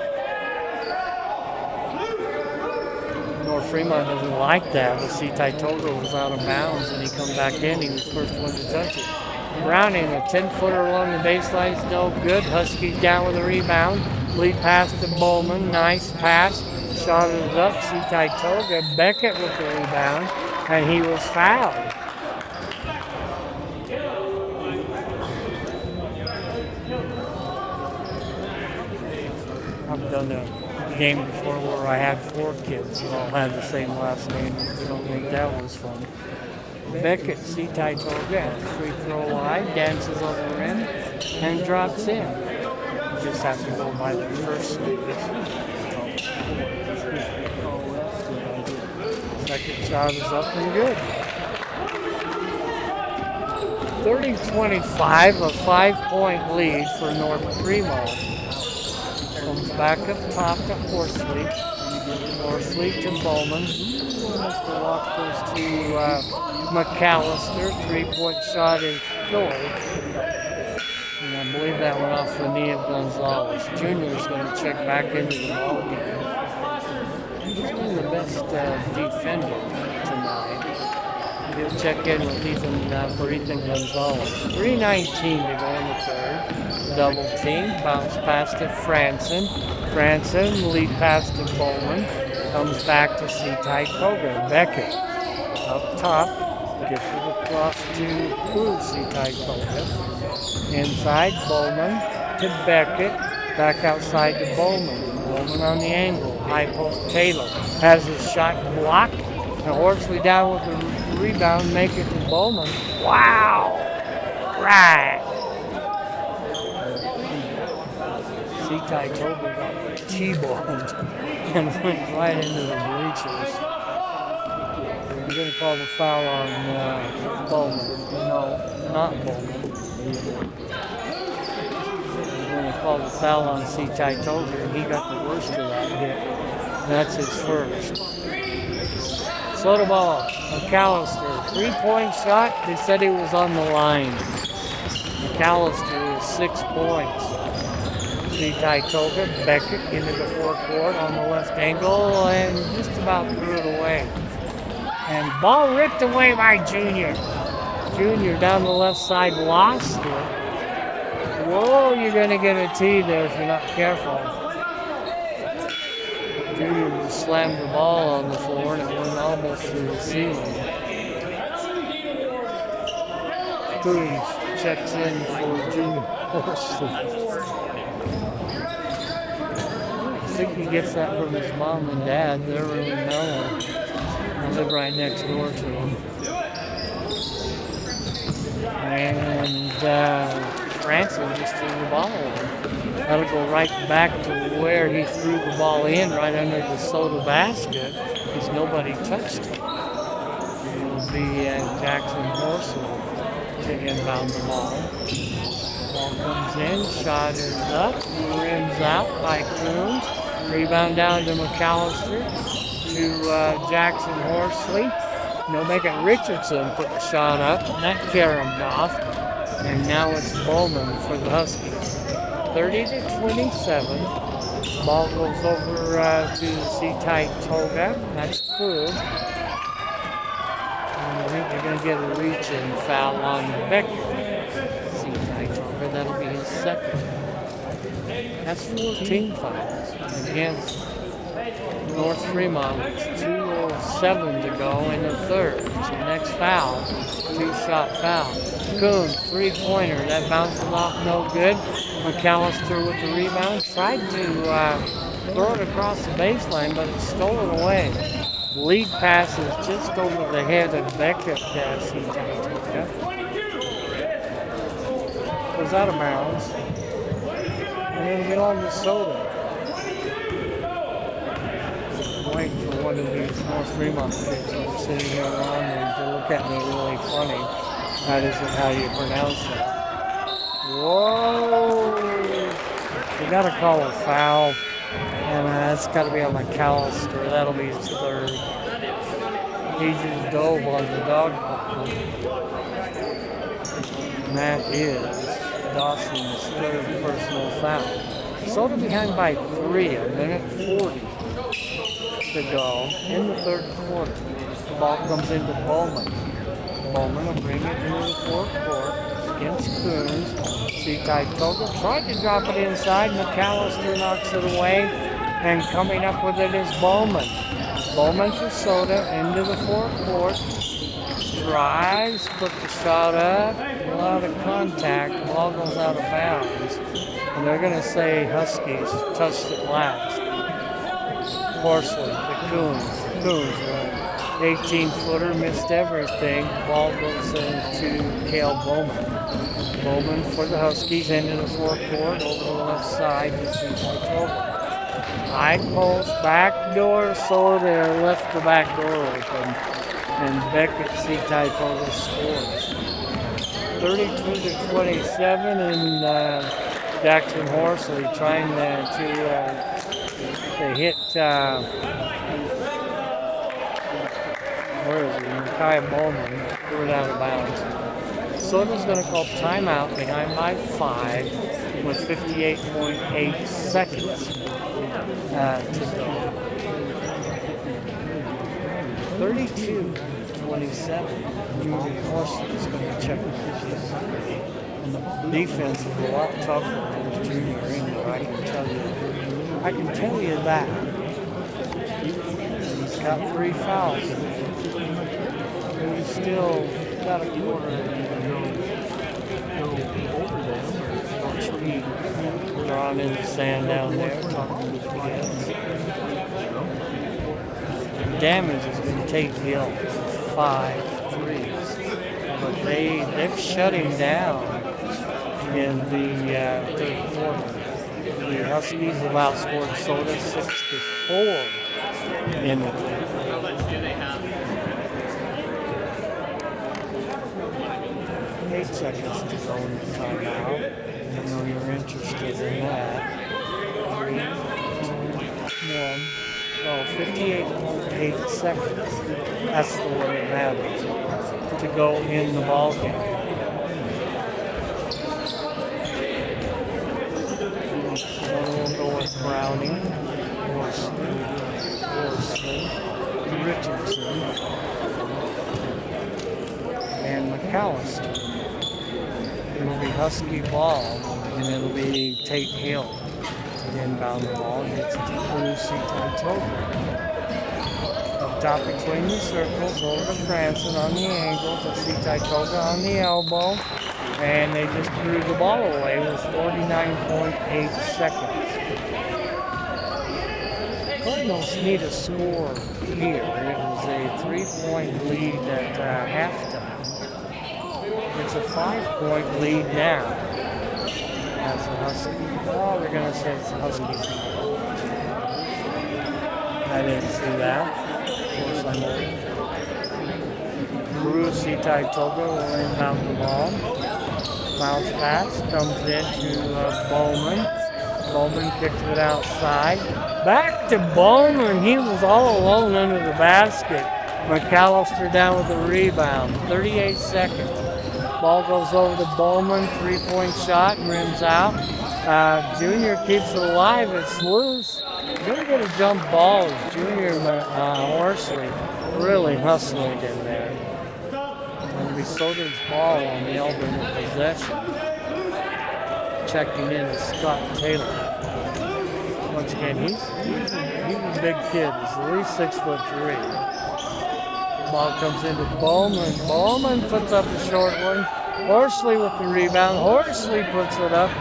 North Fremont doesn't like that, but see, Toga was out of bounds, and he come back in. He was the first one to touch it. Browning, a 10-footer along the baseline is no good. Huskies down with a rebound. Lead pass to Bowman. Nice pass. Shot it up. See, Toga. Beckett with the rebound, and he was fouled. I've done a game before where I had 4 kids who all had the same last name. I don't think that was fun. Beckett, see Toga, free throw line, dances over the rim, and drops in. You just have to go by the first sneakers. Second shot is up and good. 30-25, a 5-point lead for North Fremont. Comes back up top to Horsley. Horsley to Bowman. The walk goes to McAllister. 3-point shot is good. And I believe that went off the knee of Gonzalez. Junior is going to check back into the ball game. He's been the best defender tonight. He'll check in with Ethan Gonzalez. 3:19 to go in the third. Double team, bounce pass to Franson. Franson, lead pass to Bowman. Comes back to Toga. Beckett up top. Gets it across to Toga. Inside, Bowman to Beckett. Back outside to Bowman. Bowman on the angle. High post Taylor has his shot blocked. And Horsley down with the rebound, make it to Bowman. Wow! Right! Toga got T-boned and went right into the bleachers. We're going to call the foul on Bowman. No, not Bowman. We're going to call the foul on Toga, and he got the worst of that hit. That's his first. Soda ball, McAllister, 3-point shot. They said he was on the line. McAllister is 6 points. Toga, Beckett into the forecourt on the left angle and just about threw it away. And ball ripped away by Junior. Junior down the left side lost it. Whoa, you're going to get a tee there if you're not careful. Junior just slammed the ball on the floor and it went almost through the ceiling. Coons checks in for Junior Horsley. I think he gets that from his mom and dad. They're really mellow. I live right next door to him. And Franson just threw the ball over. That'll go right back to where he threw the ball in, right under the Soda basket, because nobody touched it. It'll be Jackson Horsley to inbound the ball. Ball comes in, shot is up, rims out by Coons. Rebound down to McAllister, to Jackson Horsley. No, making Richardson put the shot up, and that caromed off. And now it's Bowman for the Huskies. 30-27. Ball goes over to Toga. That's good. And I think they're going to get a reach-in foul on Beckett. Toga, that'll be his second. That's 14 fouls against North Fremont. It's 2:07 to go in the third. So next foul, 2-shot foul. Coons, 3-pointer. That bounces off, no good. McAllister with the rebound. Tried to throw it across the baseline, but it's stolen away. Lead pass is just over the head of Beckett. Goes out of bounds. And it'll get on the Soda. Waiting for one of these North Fremont kids who are sitting here around me to look at me really funny. That isn't how you pronounce it. Whoa! We got to call a foul. And That's got to be on McAllister. That'll be his third. He just dove on the dog park. And that is Dawson's third personal foul. Soda behind by 3, a minute 40 to go in the third quarter. The ball comes into Bowman. Bowman will bring it into the fourth court against Coons. Toga tried to drop it inside. McAllister knocks it away. And coming up with it is Bowman. Bowman for Soda into the fourth court. Drives, puts the shot up. A lot of contact. The ball goes out of bounds. And they're going to say Huskies touched it last. Horsley, the Coons. Coons, 18-footer, missed everything. Ball goes into Cale Bowman. Bowman for the Huskies into the fourth court. Over the left side, you see Toga. High post, back door, so they left the back door open. And Beckett Toga scores. 32-27, and Jackson Horsley trying to hit, where is he? Kai Bowman threw it out of bounds. Soda's going to call timeout behind by 5 with 58.8 seconds to go. 32-27. Julian Horsley is going to check the pitches. And the defense is a lot tougher than his junior England, I can tell you that. He's got 3 fouls. He's still got a quarter to go over them. Watch Pete drawing in the sand down there, talking to the kids. Damage has been Tate Hill, 5 threes. But they've shut him down in the third quarter. The Huskies have outscored Soda 6-4 in the third. 8 seconds to go in the timeout. I know you're interested in that. 3, 2, 1. No, 58.8 seconds. That's the one that matters to go in the ball game. We'll go with Browning, Horsley, Richardson, and McAllister. It'll be Husky ball, and it'll be Tate Hill to inbound the ball. Gets it to Lucy Toga. Up top between the circles, over to Franson on the angle, to Toga on the elbow. And they just threw the ball away with 49.8 seconds. Cardinals need a score here. It was a 3-point lead at halftime. It's a 5-point lead now. That's a Husky. Oh, they're going to say it's a Husky. I didn't see that. Of course I didn't. Bruce Toga will inbound the ball. Bounce pass comes into Bowman. Bowman kicks it outside. Back to Bowman. He was all alone under the basket. McAllister down with the rebound. 38 seconds. Ball goes over to Bowman. 3-point shot. Rims out. Junior keeps it alive. It's loose. Going to get a jump ball. Junior Horsley really hustling in there. Going to be Soder's ball on the alternate possession. Checking in is Scott Taylor. Once again, he's a big kid. He's at least 6'3". Ball comes into Bowman. Bowman puts up a short one. Horsley with the rebound. Horsley puts it up.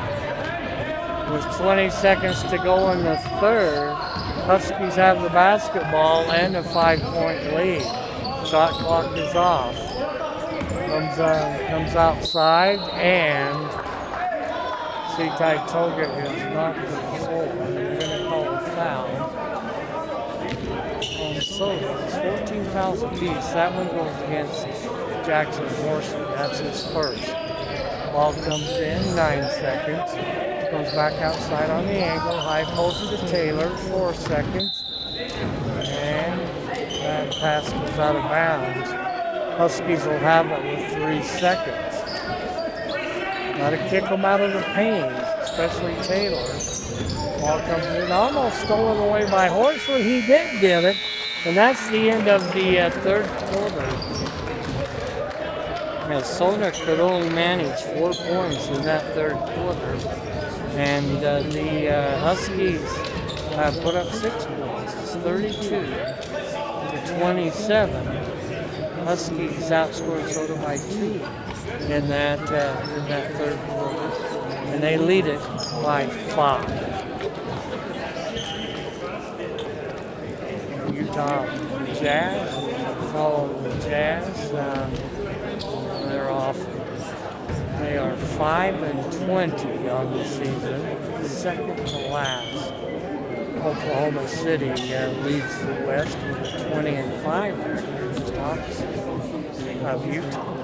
With 20 seconds to go in the third, Huskies have the basketball and a 5-point lead. Shot clock is off. Comes outside, and Toga is not controlled. They're going to call a foul on Soda. It's 14 fouls apiece. That one goes against Jackson Horsley. That's his first. Ball comes in, 9 seconds. Goes back outside on the angle. High post to Taylor. 4 seconds. And that pass goes out of bounds. Huskies will have it with 3 seconds. Got to kick them out of the paint, especially Taylor. Ball comes in, almost stolen away by Horsley. He did get it. And that's the end of the third quarter. Minnesota could only manage 4 points in that third quarter. And the Huskies put up 6 points. It's 32-27. Huskies outscored Soda by 2 in that third quarter. And they lead it by 5. Utah Jazz follow the Jazz. They're off. They are 5-20 on the season, second to last. Oklahoma City leads the West with a 20-5 record, tops of Utah.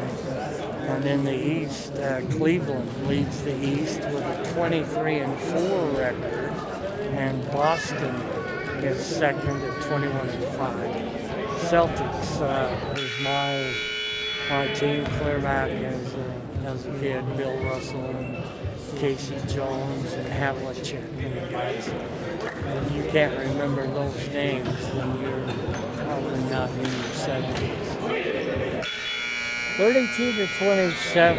And in the East, Cleveland leads the East with a 23-4 record, and Boston is second at 21-5. Celtics is my team, clear back as a kid, Bill Russell and Casey Jones and Havlicek and the guys. And you can't remember those names when you're probably not in your 70s. 32-27,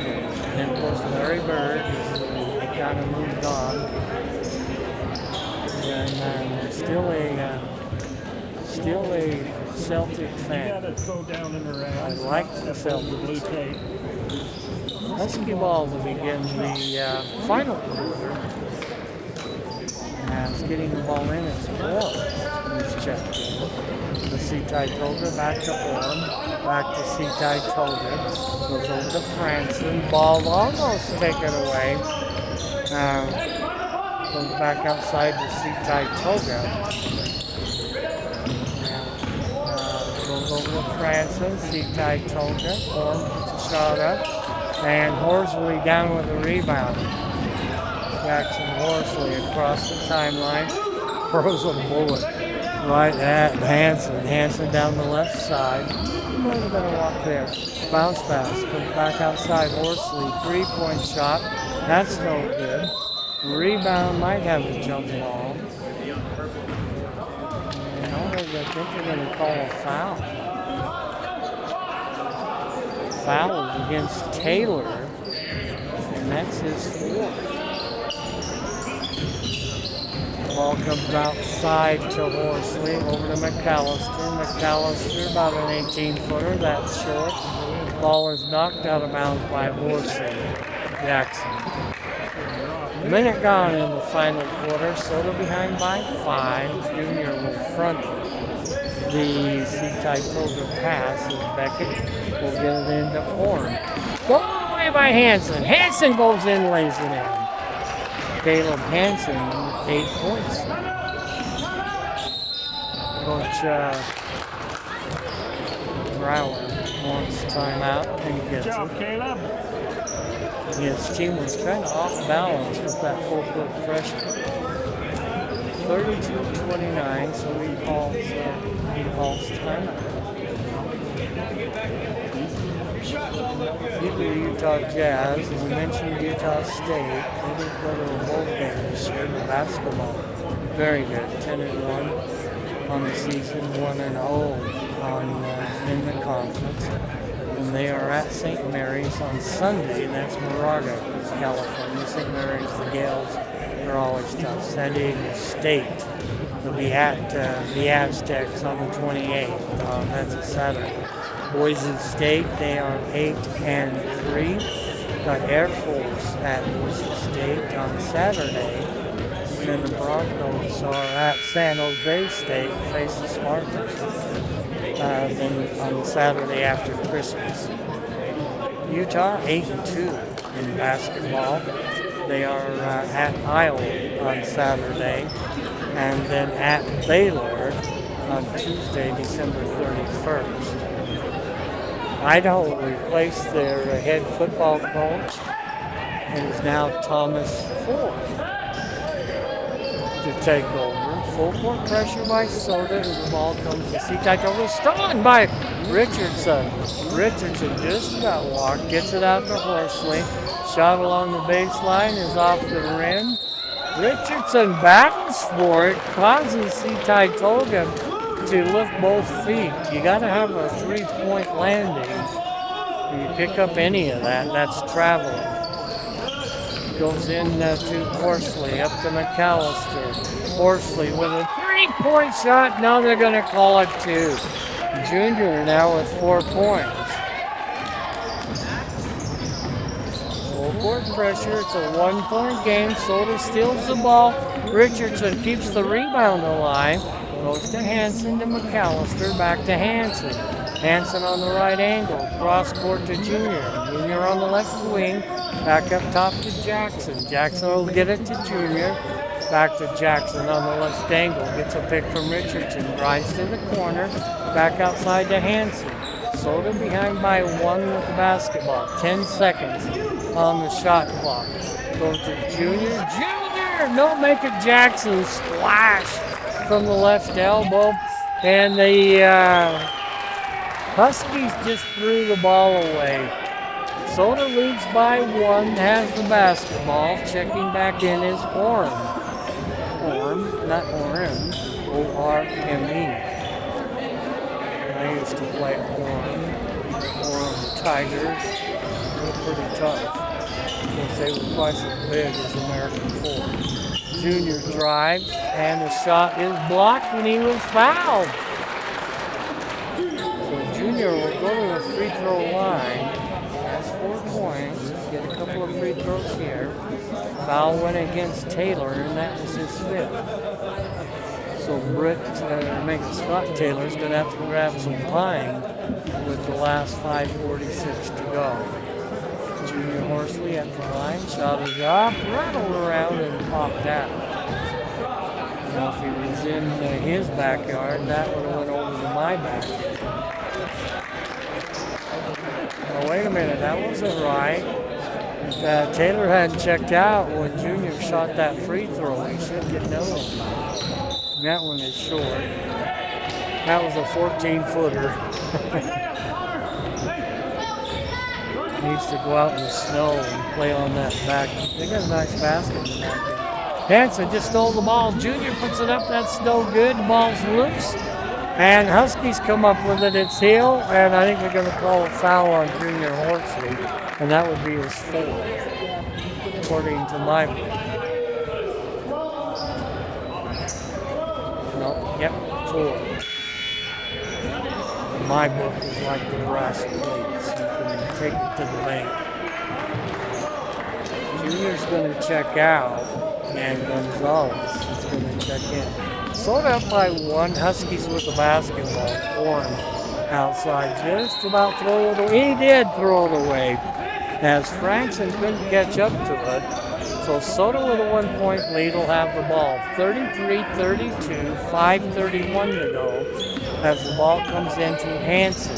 and of course Larry Bird he kind of moved on. And still a Celtic fan. I like the Celtics. Husky ball to begin the final quarter. It's getting the ball in. It's Orm who's checked in. The Setai Toga back to Orm. Back to Setai Toga. Goes over to Franson. Ball almost taken away. Goes back outside to Setai Toga. Goes over to Franson. Setai Toga. Orm puts a shot up. And Horsley down with a rebound. Jackson Horsley across the timeline. Throws a bullet right at Hanson. Hanson down the left side. He might have been a walk there. Bounce pass. Comes back outside. Horsley. 3-point shot. That's no good. Rebound might have a jump ball. And I think they're going to call a foul. Foul against Taylor. And that's his 4th. Ball comes outside to Horsley, over to McAllister. McAllister, about an 18-footer, that's short. Ball is knocked out of bounds by Horsley. Jackson. A minute gone in the final quarter. Soda behind by 5. Junior will front the Setai Toga pass as Beckett will get it into Orm. Go away by Hanson. Hanson goes in, lays it in. Caleb Hanson, 8 points. Coach Brower wants timeout and gets it. Caleb. His team was kind of off balance with that 4-foot freshman. 32-29, so he calls timeout. Beat the Utah Jazz, and we mentioned Utah State. They didn't go to a bowl game this year in basketball. Very good, 10-1 on the season, 1-0 in the conference. And they are at St. Mary's on Sunday, and that's Moraga, California. St. Mary's, the Gales are always tough. San Diego State will be at the Aztecs on the 28th. That's a Saturday. Boise State, they are 8-3. Got Air Force at Boise State on Saturday. And then the Broncos are at San Jose State, face the Spartans. Then on Saturday after Christmas. Utah 8-2 in basketball. They are at Iowa on Saturday, and then at Baylor on Tuesday, December 31st. Idaho replaced their head football coach and is now Thomas Ford. to take over. Full court pressure by Soda, and the ball comes to C-Tide over. Stolen by Richardson. Richardson just got walked, gets it out to Horsley. Shot along the baseline is off the rim. Richardson battles for it, causes C-Tide Toga to lift both feet. You got to have a 3-point landing. If you pick up any of that, that's traveling. Goes in to Horsley, up to McAllister. Horsley with a 3-point shot. Now they're going to call it 2. Junior now with 4 points. Full court pressure. It's a 1-point game. Soda steals the ball. Richardson keeps the rebound alive. Goes to Hansen to McAllister. Back to Hansen. Hansen on the right angle. Cross court to Junior. Junior on the left wing. Back up top to Jackson. Jackson will get it to Junior. Back to Jackson on the left angle. Gets a pick from Richardson. Drives to the corner. Back outside to Hansen. Soda behind by 1 with the basketball. 10 seconds on the shot clock. Goes to Junior. Junior! No, make it Jackson. Splash from the left elbow. And the Huskies just threw the ball away. Soda leads by 1, has the basketball. Checking back in is Orm. Orm, not Orm. O-R-M-E. I used to play Orm. Orm Tigers. They're pretty tough. Because they were twice as big as American Force. Junior drives, and the shot is blocked, and he was fouled. So Junior will go to the free throw line. Has 4 points. Get a couple of free throws here. Foul went against Taylor, and that was his 5th. So Scott Taylor's going to have to grab some time with the last 5:46 to go. Junior Horsley at the line, shot is up, rattled around and popped out. Now if he was in his backyard, that would have went over to my backyard. Oh, wait a minute, that wasn't right. If Taylor hadn't checked out when Junior shot that free throw, he should get known. That one is short. That was a 14-footer. Needs to go out in the snow and play on that back. They got a nice basket in the back. Hansen just stole the ball. Junior puts it up. That's no good. The ball's loose. And Huskies come up with it. It's Hill. And I think they're going to call a foul on Junior Horsley. And that would be his 4th, according to my book. No, yep, 4. My book is like the brass plates. You can take it to the bank. Junior's going to check out, and Gonzalez is going to check in. Sold up by 1. Huskies with the basketball. Orm outside, just about throw it away. He did throw it away, as Frankson couldn't catch up to it. So Soda with a 1-point lead will have the ball. 33-32, 5:31 to go. As the ball comes into Hansen.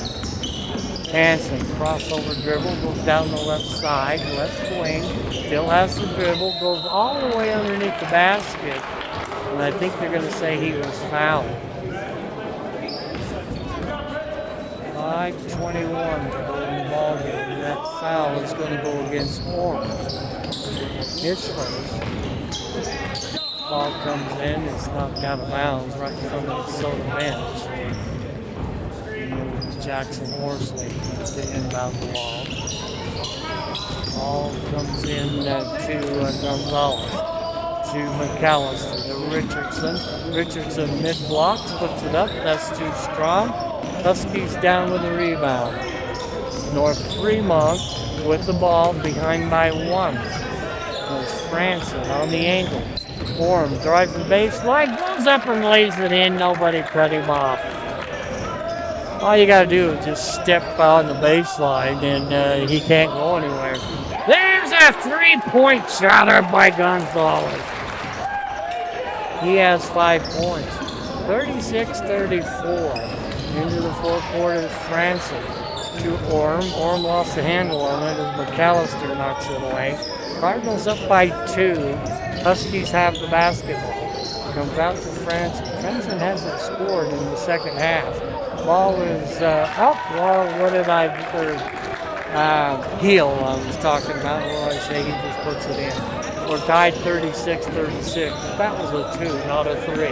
Hansen, crossover dribble, goes down the left side, left wing, still has the dribble, goes all the way underneath the basket, and I think they're going to say he was fouled. 5:21 to go in the ball game, and that foul is going to go against Orm. His first. Ball comes in, it's knocked out of bounds right in front of the Soda bench. Jackson Horsley to inbound the ball. Ball comes in to Gonzalez, to McAllister, to Richardson. Richardson mid-blocks, puts it up, that's too strong. Huskies down with the rebound. North Fremont with the ball behind by 1. There's Franson on the angle. Orm drives the baseline, goes up and lays it in, nobody cut him off. All you got to do is just step on the baseline, and he can't go anywhere. There's a 3-point shot up by Gonzalez. He has 5 points. 36-34. Into the fourth quarter, Franson to Orm. Orm lost the handle on it as McAllister knocks it away. Cardinals up by 2. Huskies have the basketball. Comes out to Franson. Franson hasn't scored in the second half. Ball is up. Well, what did I heel I was talking about? Well, I say he just puts it in. We're tied 36-36. That was a 2, not a 3.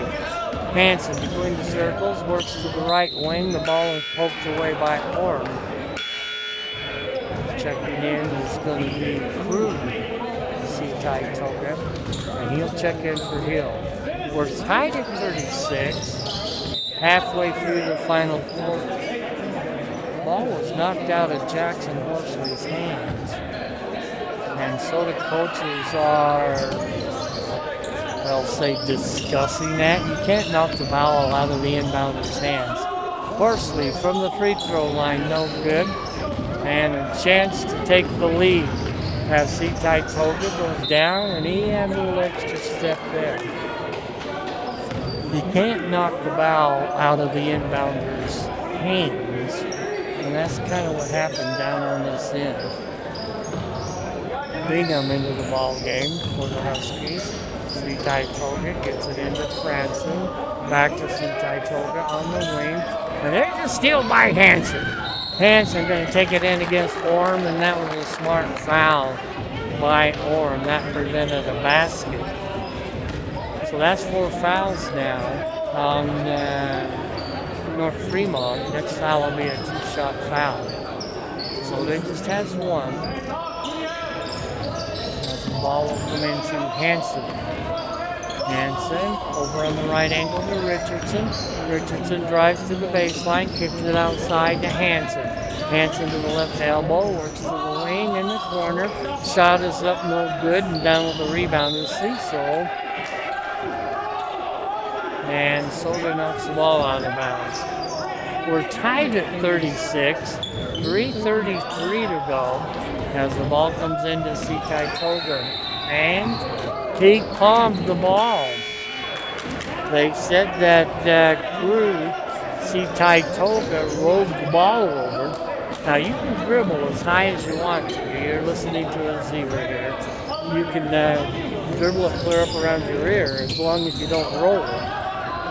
Hanson between the circles, works to the right wing. The ball is poked away by Orm. Checking in is going to be Krug. C-Ty Toga. And he'll check in for Hill. We're tied at 36. Halfway through the final quarter. The ball was knocked out of Jackson Horsley's hands. And so the coaches are, they'll say, discussing that. You can't knock the ball out of the inbounder's hands. Horsley from the free throw line, no good. And a chance to take the lead as C-Ty Toga goes down, and he had a little extra step there. You can't knock the ball out of the inbounder's hands, and that's kind of what happened down on this end. Bingham into the ball game for the Huskies. C-Ty Toga gets it into Franson. Back to C-Ty Toga on the wing. And there's a steal by Hanson. Hanson going to take it in against Orm, and that was a smart foul by Orm. That prevented a basket. So that's 4 fouls now on North Fremont. Next foul will be a 2-shot foul. So they just has one. The ball will come into Hanson. Hanson over on the right angle to Richardson. Richardson drives to the baseline, kicks it outside to Hanson. Hanson to the left elbow, works to the wing in the corner. Shot is up, no good, and down with the rebound is Cecil. And Soda knocks the ball out of bounds. We're tied at 36, 3:33 to go as the ball comes into C-Ty Toga. And he palmed the ball. They said that Krug, C-Ty Toga, rolled the ball over. Now you can dribble as high as you want to. You're listening to a Z right here. You can dribble it clear up around your ear as long as you don't roll it.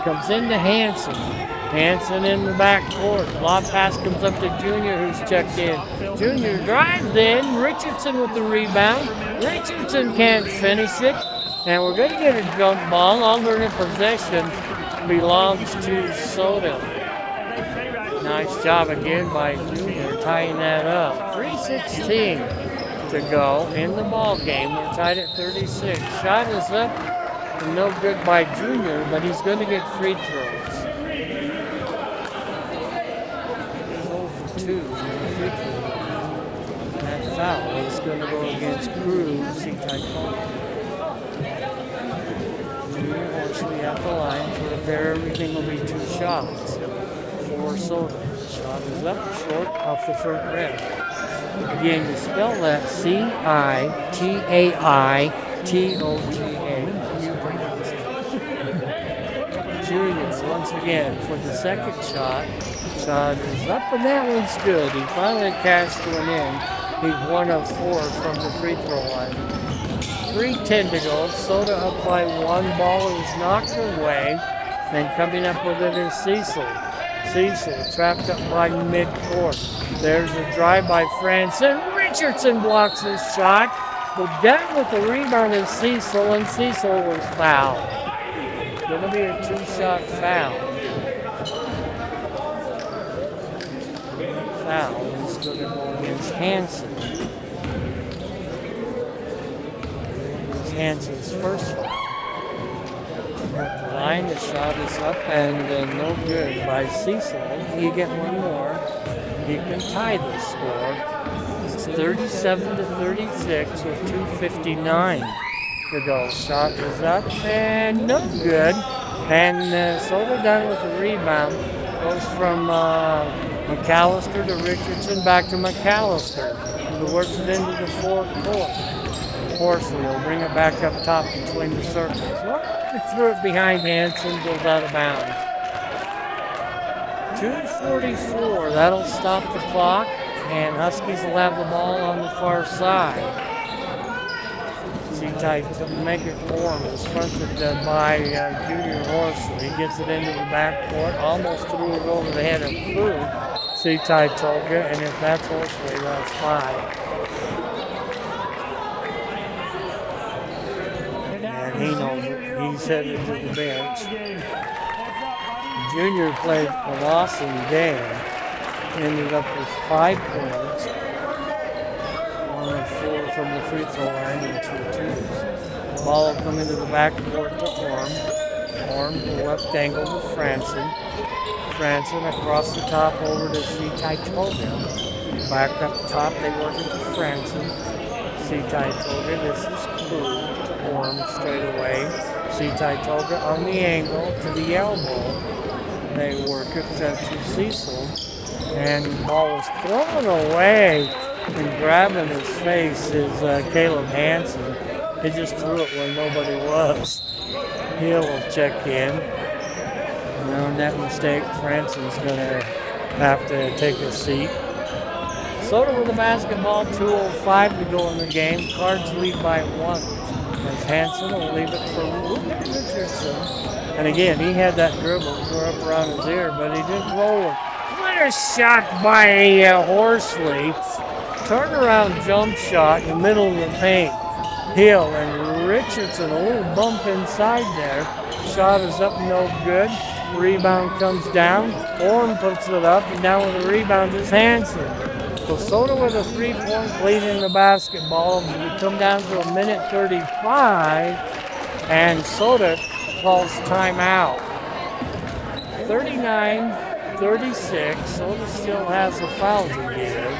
Comes into Hanson. Hanson in the backcourt. Lob pass comes up to Junior, who's checked in. Junior drives in. Richardson with the rebound. Richardson can't finish it. And we're going to get a jump ball. Alternate possession belongs to Soda. Nice job again by Junior tying that up. 3:16 to go in the ball game. We're tied at 36. Shot is up. No good by Junior, but he's going to get free throws. He's 0 for 2 in the free throw. That foul is going to go against Krug, C-Ty Toga. Junior Horsley at the line for a pair. Everything will be 2 shots for Soda. Shot is up short off the front rim. Again, you spell that C-I-T-A-I-T-O-G-A. Junior once again for the second shot. Shot is up, and that one's good. He finally cashed one in. He's 1 of 4 from the free throw line. 3:10 to go. Soda up by 1. Ball is knocked away. And coming up with it is Cecil. Cecil trapped up by midcourt. There's a drive by Franson. Richardson blocks his shot. But down with the rebound is Cecil, and Cecil was fouled. Going to be a 2-shot foul. Foul is going to go against Hanson. It's Hanson's first foul. At the line, the shot is up and no good by Cecil. You get one more. You can tie the score. It's 37-36 with 2:59 to go. Shot is up and no good. And Soda done with the rebound. Goes from McAllister to Richardson, back to McAllister. Who works it into the forecourt. Horsley will bring it back up top between the circles. Well, he threw it behind Hanson, goes out of bounds. 2:44, that'll stop the clock, and Huskies will have the ball on the far side. C-type to make it form. It's fronted by Junior Horsley. He gets it into the backcourt, almost threw it over the head of Food. C-type Tolga, and if that's Horsley, that's 5. And he knows it. He's headed to the bench. Junior played an awesome game. Ended up with 5 points. 1 of 4 from the free throw line and 2 twos. Ball will come into the backcourt to Orm. Orm, the left angle to Franson. Franson across the top over to C-type Tolga. Back up top, they work it to Franson. C-type Tolga, this is Crew. Orm straight away. C-type Tolga on the angle to the elbow. They work it to Cecil. And the ball was thrown away. And grabbing his face is Caleb Hansen. He just threw it where nobody was. Hill will check in. And on that mistake, Franson's going to have to take a seat. Soda with the basketball, 2:05 to go in the game. Cards lead by 1. As Hansen will leave it for Richardson. And again, he had that dribble go up around his ear, but he didn't roll it. What a shot by Horsley. Turnaround jump shot in the middle of the paint. Hill and Richardson, a little bump inside there. Shot is up, no good. Rebound comes down. Orm puts it up, and down with the rebound is Hansen. So Soda with a 3-point lead in the basketball. We come down to 1:35, and Soda calls timeout. 39-36. Soda still has a foul to give.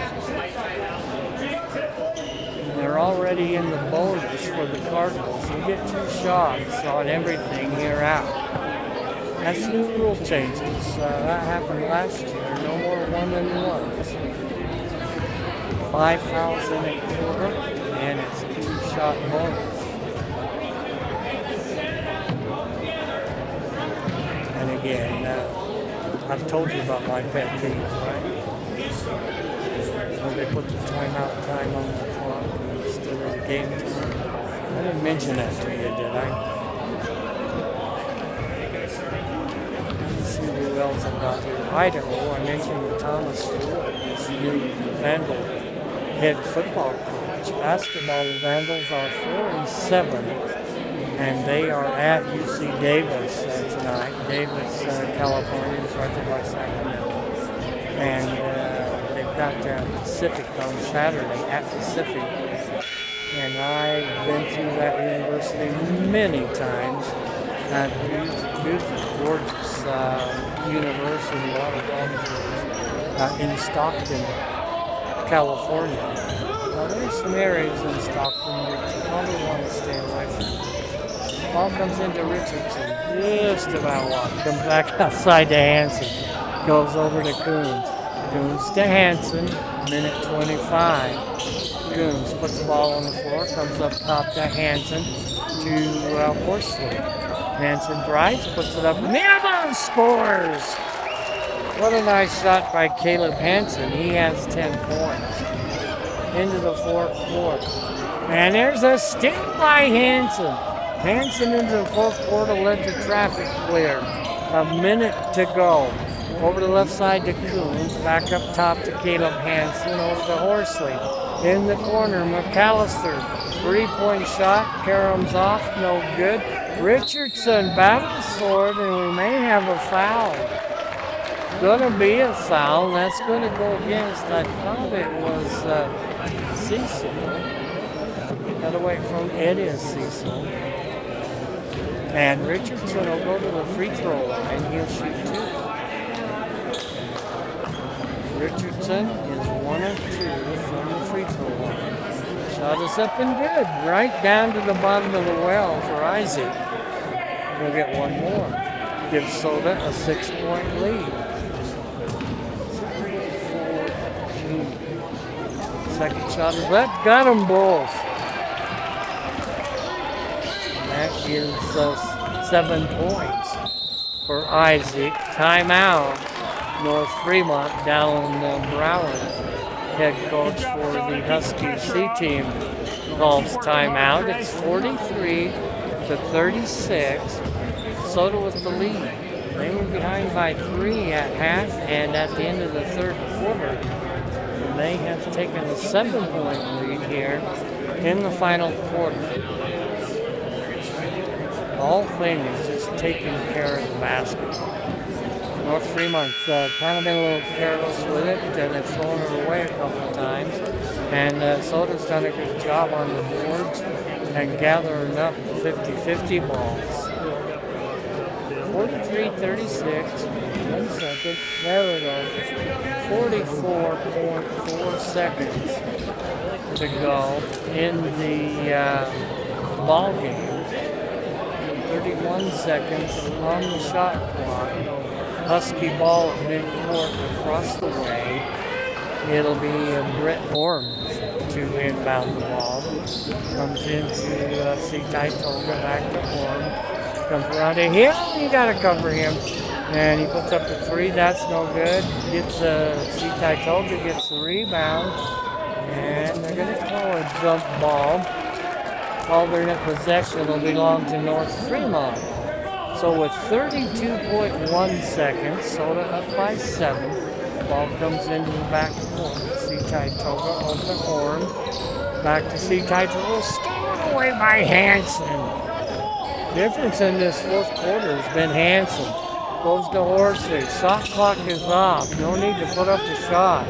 And they're already in the bonus for the Cardinals. You get 2 shots on everything here out. That's new rule changes. That happened last year. No more 1-and-1s. 5 fouls in a quarter, and it's a 2-shot bonus. And again, I've told you about my pet peeves, right? When they put the timeout time on the clock instead of the game time. I didn't mention that to you, did I? Let's see who else I got here. Idaho, I mentioned Thomas Stewart, this new Vandal head football coach. Basketball, the Vandals are 4-7, and they are at UC Davis tonight. Davis, California, is right there by Sacramento. And they've got Pacific on Saturday at Pacific. And I've been through that university many times. Beautiful, gorgeous university, a lot of colleges in Stockton, California. Now there's some areas in Stockton that you probably want to stay away from. Ball comes into Richardson, just about walk. Comes back outside to Hansen. Goes over to Coons. Coons to Hansen, 1:25. Coons puts the ball on the floor, comes up top to Hansen, to Horsley. Hansen drives, puts it up, Nava scores! What a nice shot by Caleb Hansen. He has 10 points. Into the 4th quarter. And there's a steal by Hansen. Hansen into the 4th quarter led to traffic clear. A minute to go. Over the left side to Coons. Back up top to Caleb Hansen. Over to Horsley. In the corner, McAllister. 3-point shot. Karam's off. No good. Richardson battles for it, and we may have a foul. Gonna be a foul. That's gonna go against, I thought it was Cecil. Got away from it is Cecil. And Richardson will go to the free throw line. He'll shoot 2. Richardson is 1 of 2 from the free throw line. Shot is up and good. Right down to the bottom of the well for Isaac. We'll get one more. Gives Soda a 6-point lead. 4-2. Second shot is up. Got them both. And that gives us 7 points for Isaac. Timeout. North Fremont down Broward. head coach for the Husky C team, calls timeout. It's 43-36. Soda with the lead. They were behind by 3 at half and at the end of the third quarter. They have taken a 7-point lead here in the final quarter. All things just taking care of the basketball. North Fremont kind of been a little careless with it, and they've thrown it away a couple of times. And Soda's done a good job on the boards and gathering up 50-50 balls. 43-36. 1 second. There we go. 44.4 seconds to go in the ball game. 31 seconds on the shot clock. Husky ball at midcourt across the way. It'll be Brett Orms to inbound the ball. Comes into C-Ty Toga, back to Orm. Comes around to him. You got to cover him. And he puts up the 3. That's no good. Gets C-Ty Toga gets the rebound. And they're going to call a jump ball. Alternate possession will belong to North Fremont. So with 32.1 seconds, Soda up by 7. Ball comes into the back court. C-Ty Toga open Orm. Back to C-Ty Toga. Stolen away by Hanson. Difference in this fourth quarter has been Hanson. Goes to Horsley. Shot clock is off. No need to put up the shot.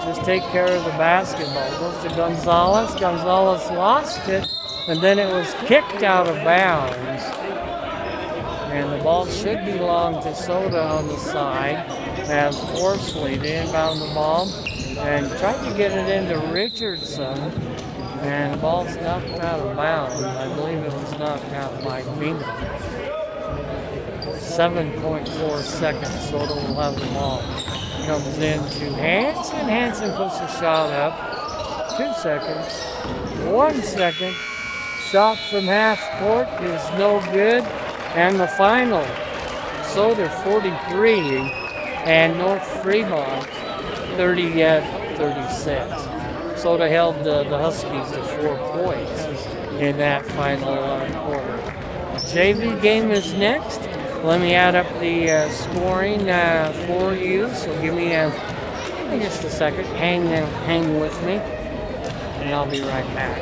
Just take care of the basketball. Goes to Gonzalez. Gonzalez lost it. And then it was kicked out of bounds. And the ball should belong to Soda on the side. As Horsley to inbound the ball. And tried to get it into Richardson. And the ball's knocked out of bounds. I believe it was knocked out by Beeman. 7.4 seconds. Soda will have the ball. Comes into Hanson. Hanson puts the shot up. 2 seconds. 1 second. Shot from half court is no good. And the final, Soda 43 and North Fremont 30-36. Soda held the Huskies to 4 points in that final quarter. JV game is next. Let me add up the scoring for you. So give me just a second. Hang with me, and I'll be right back.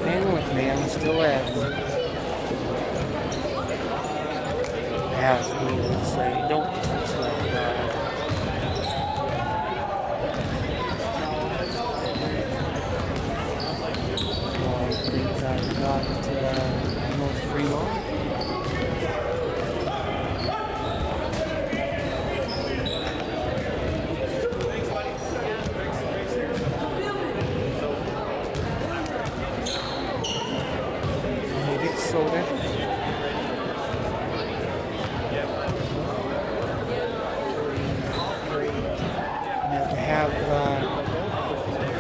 Hang with me. I'm still at. As we would say, don't touch that guy. Well, I think I got North Fremont. Maybe it's Soda.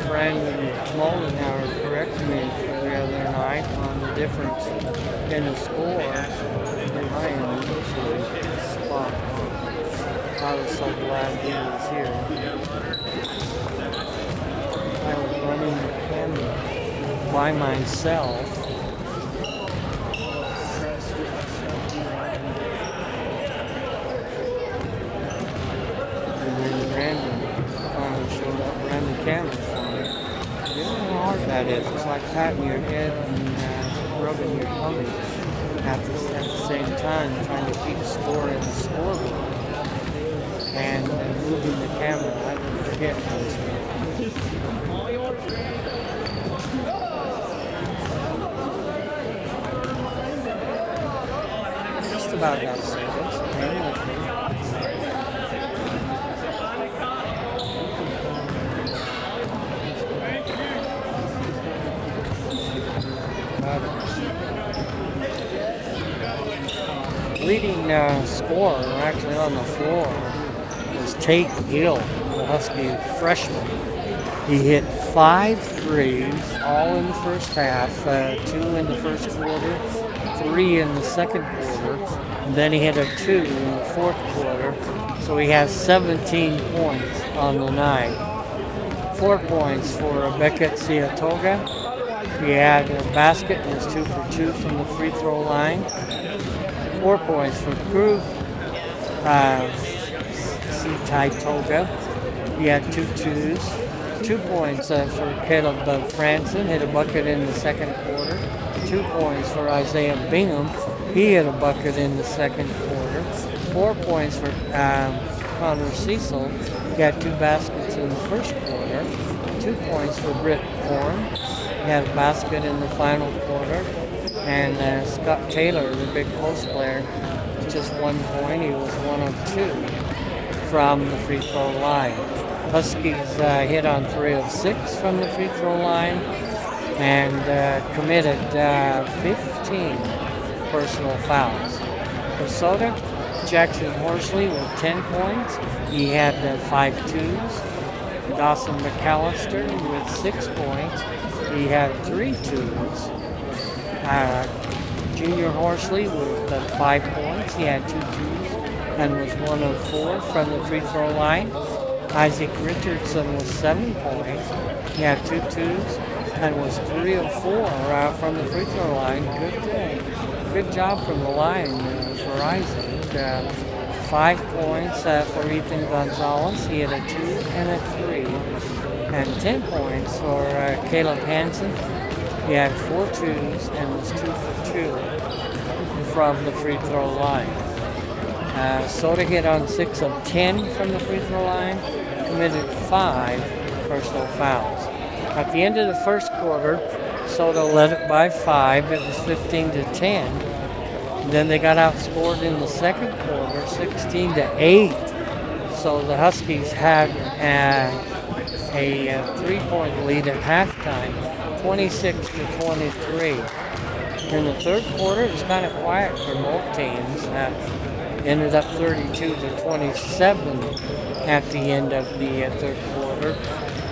Brandon Moldenhauer corrected me the other night on the difference in the score. And I am usually spot on. I was so glad he was here. I was running the camera by myself. And then Brandon finally showed up, ran the camera for me. You know how hard that is. It's like patting your head and rubbing your tummy at the same time, trying to keep score in the scoreboard and moving the camera. I would forget those things. Just about got service. Hang with me. Leading scorer actually on the floor is was Tate Gill, the Husky freshman. He hit 5 threes, all in the first half, 2 in the first quarter, 3 in the second quarter, and then he hit a 2 in the fourth quarter. So he has 17 points on the night. 4 points for Beckett Siatoga. He had a basket and was 2 for 2 from the free throw line. 4 points for Crew Siatoga. He had 2 twos. 2 points for Caleb Franson, hit a bucket in the second quarter. 2 points for Isaiah Bingham. He hit a bucket in the second quarter. 4 points for Connor Cecil. He had 2 baskets in the first quarter. 2 points for Britt Horn. He had a basket in the final quarter. And Scott Taylor, the big post player, just 1 point. He was 1 of 2 from the free throw line. Huskies hit on 3 of 6 from the free throw line and committed 15 personal fouls. For Soda, Jackson Horsley with 10 points. He had 5 twos. Dawson McAllister with 6 points. He had 3 twos. Junior Horsley with 5 points. He had 2 twos and was 1 of 4 from the free throw line. Isaac Richardson was 7 points. He had 2 twos and was 3 of 4 from the free throw line. Good job from the line for Isaac. 5 points for Ethan Gonzalez. He had a 2 and a 3. And 10 points for Caleb Hansen. He had 4 twos and was 2 for 2 from the free throw line. Soda hit on 6 of 10 from the free throw line, committed 5 personal fouls. At the end of the first quarter, Soda led it by 5. It was 15 to 10. And then they got outscored in the second quarter, 16 to 8. So the Huskies had a 3-point lead at halftime, 26 to 23. In the third quarter, it was kind of quiet for both teams. Ended up 32 to 27 at the end of the third quarter,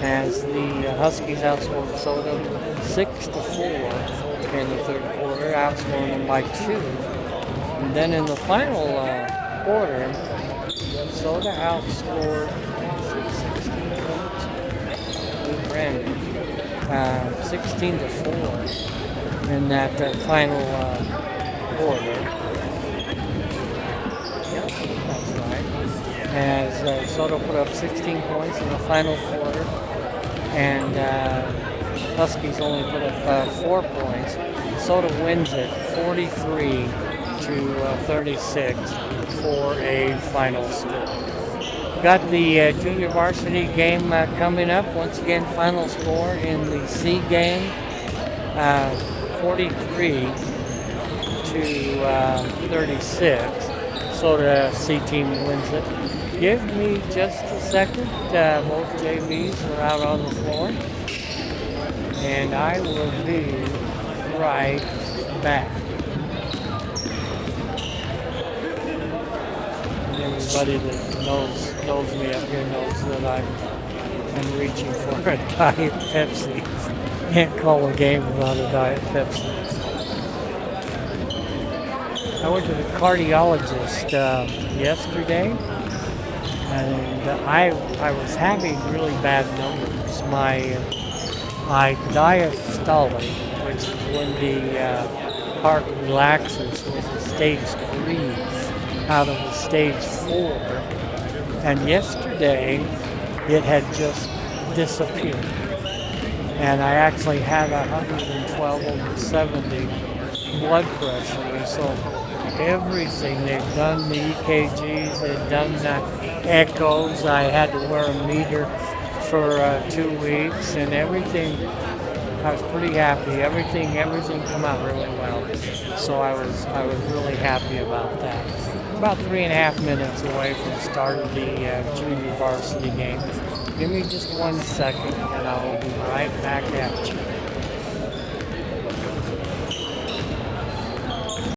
as the Huskies outscored Soda 6 to 4 in the third quarter, outscoring them by 2. And then in the final quarter, Soda outscored 16 to 4 in that final quarter. That's right. As Soto put up 16 points in the final quarter, and Huskies only put up 4 points. Soto wins it 43 to 36 for a final score. Got the junior varsity game coming up. Once again, final score in the C game, 43 to 36. So the C team wins it. Give me just a second. Both JVs are out on the floor. And I will be right back. Everybody that knows me up here knows that I'm reaching for a Diet Pepsi. Can't call a game without a Diet Pepsi. I went to the cardiologist yesterday, and I was having really bad numbers. My diastolic, which is when the heart relaxes, was a stage 3 out of a stage 4. And yesterday, it had just disappeared. And I actually had 112/70 blood pressure. And so everything, they've done the EKGs, they've done the echoes. I had to wear a meter for 2 weeks, and everything. I was pretty happy. Everything come out really well. So I was really happy about that. About 3.5 minutes away from the start of the junior varsity game. Give me just 1 second, and I will be right back at you.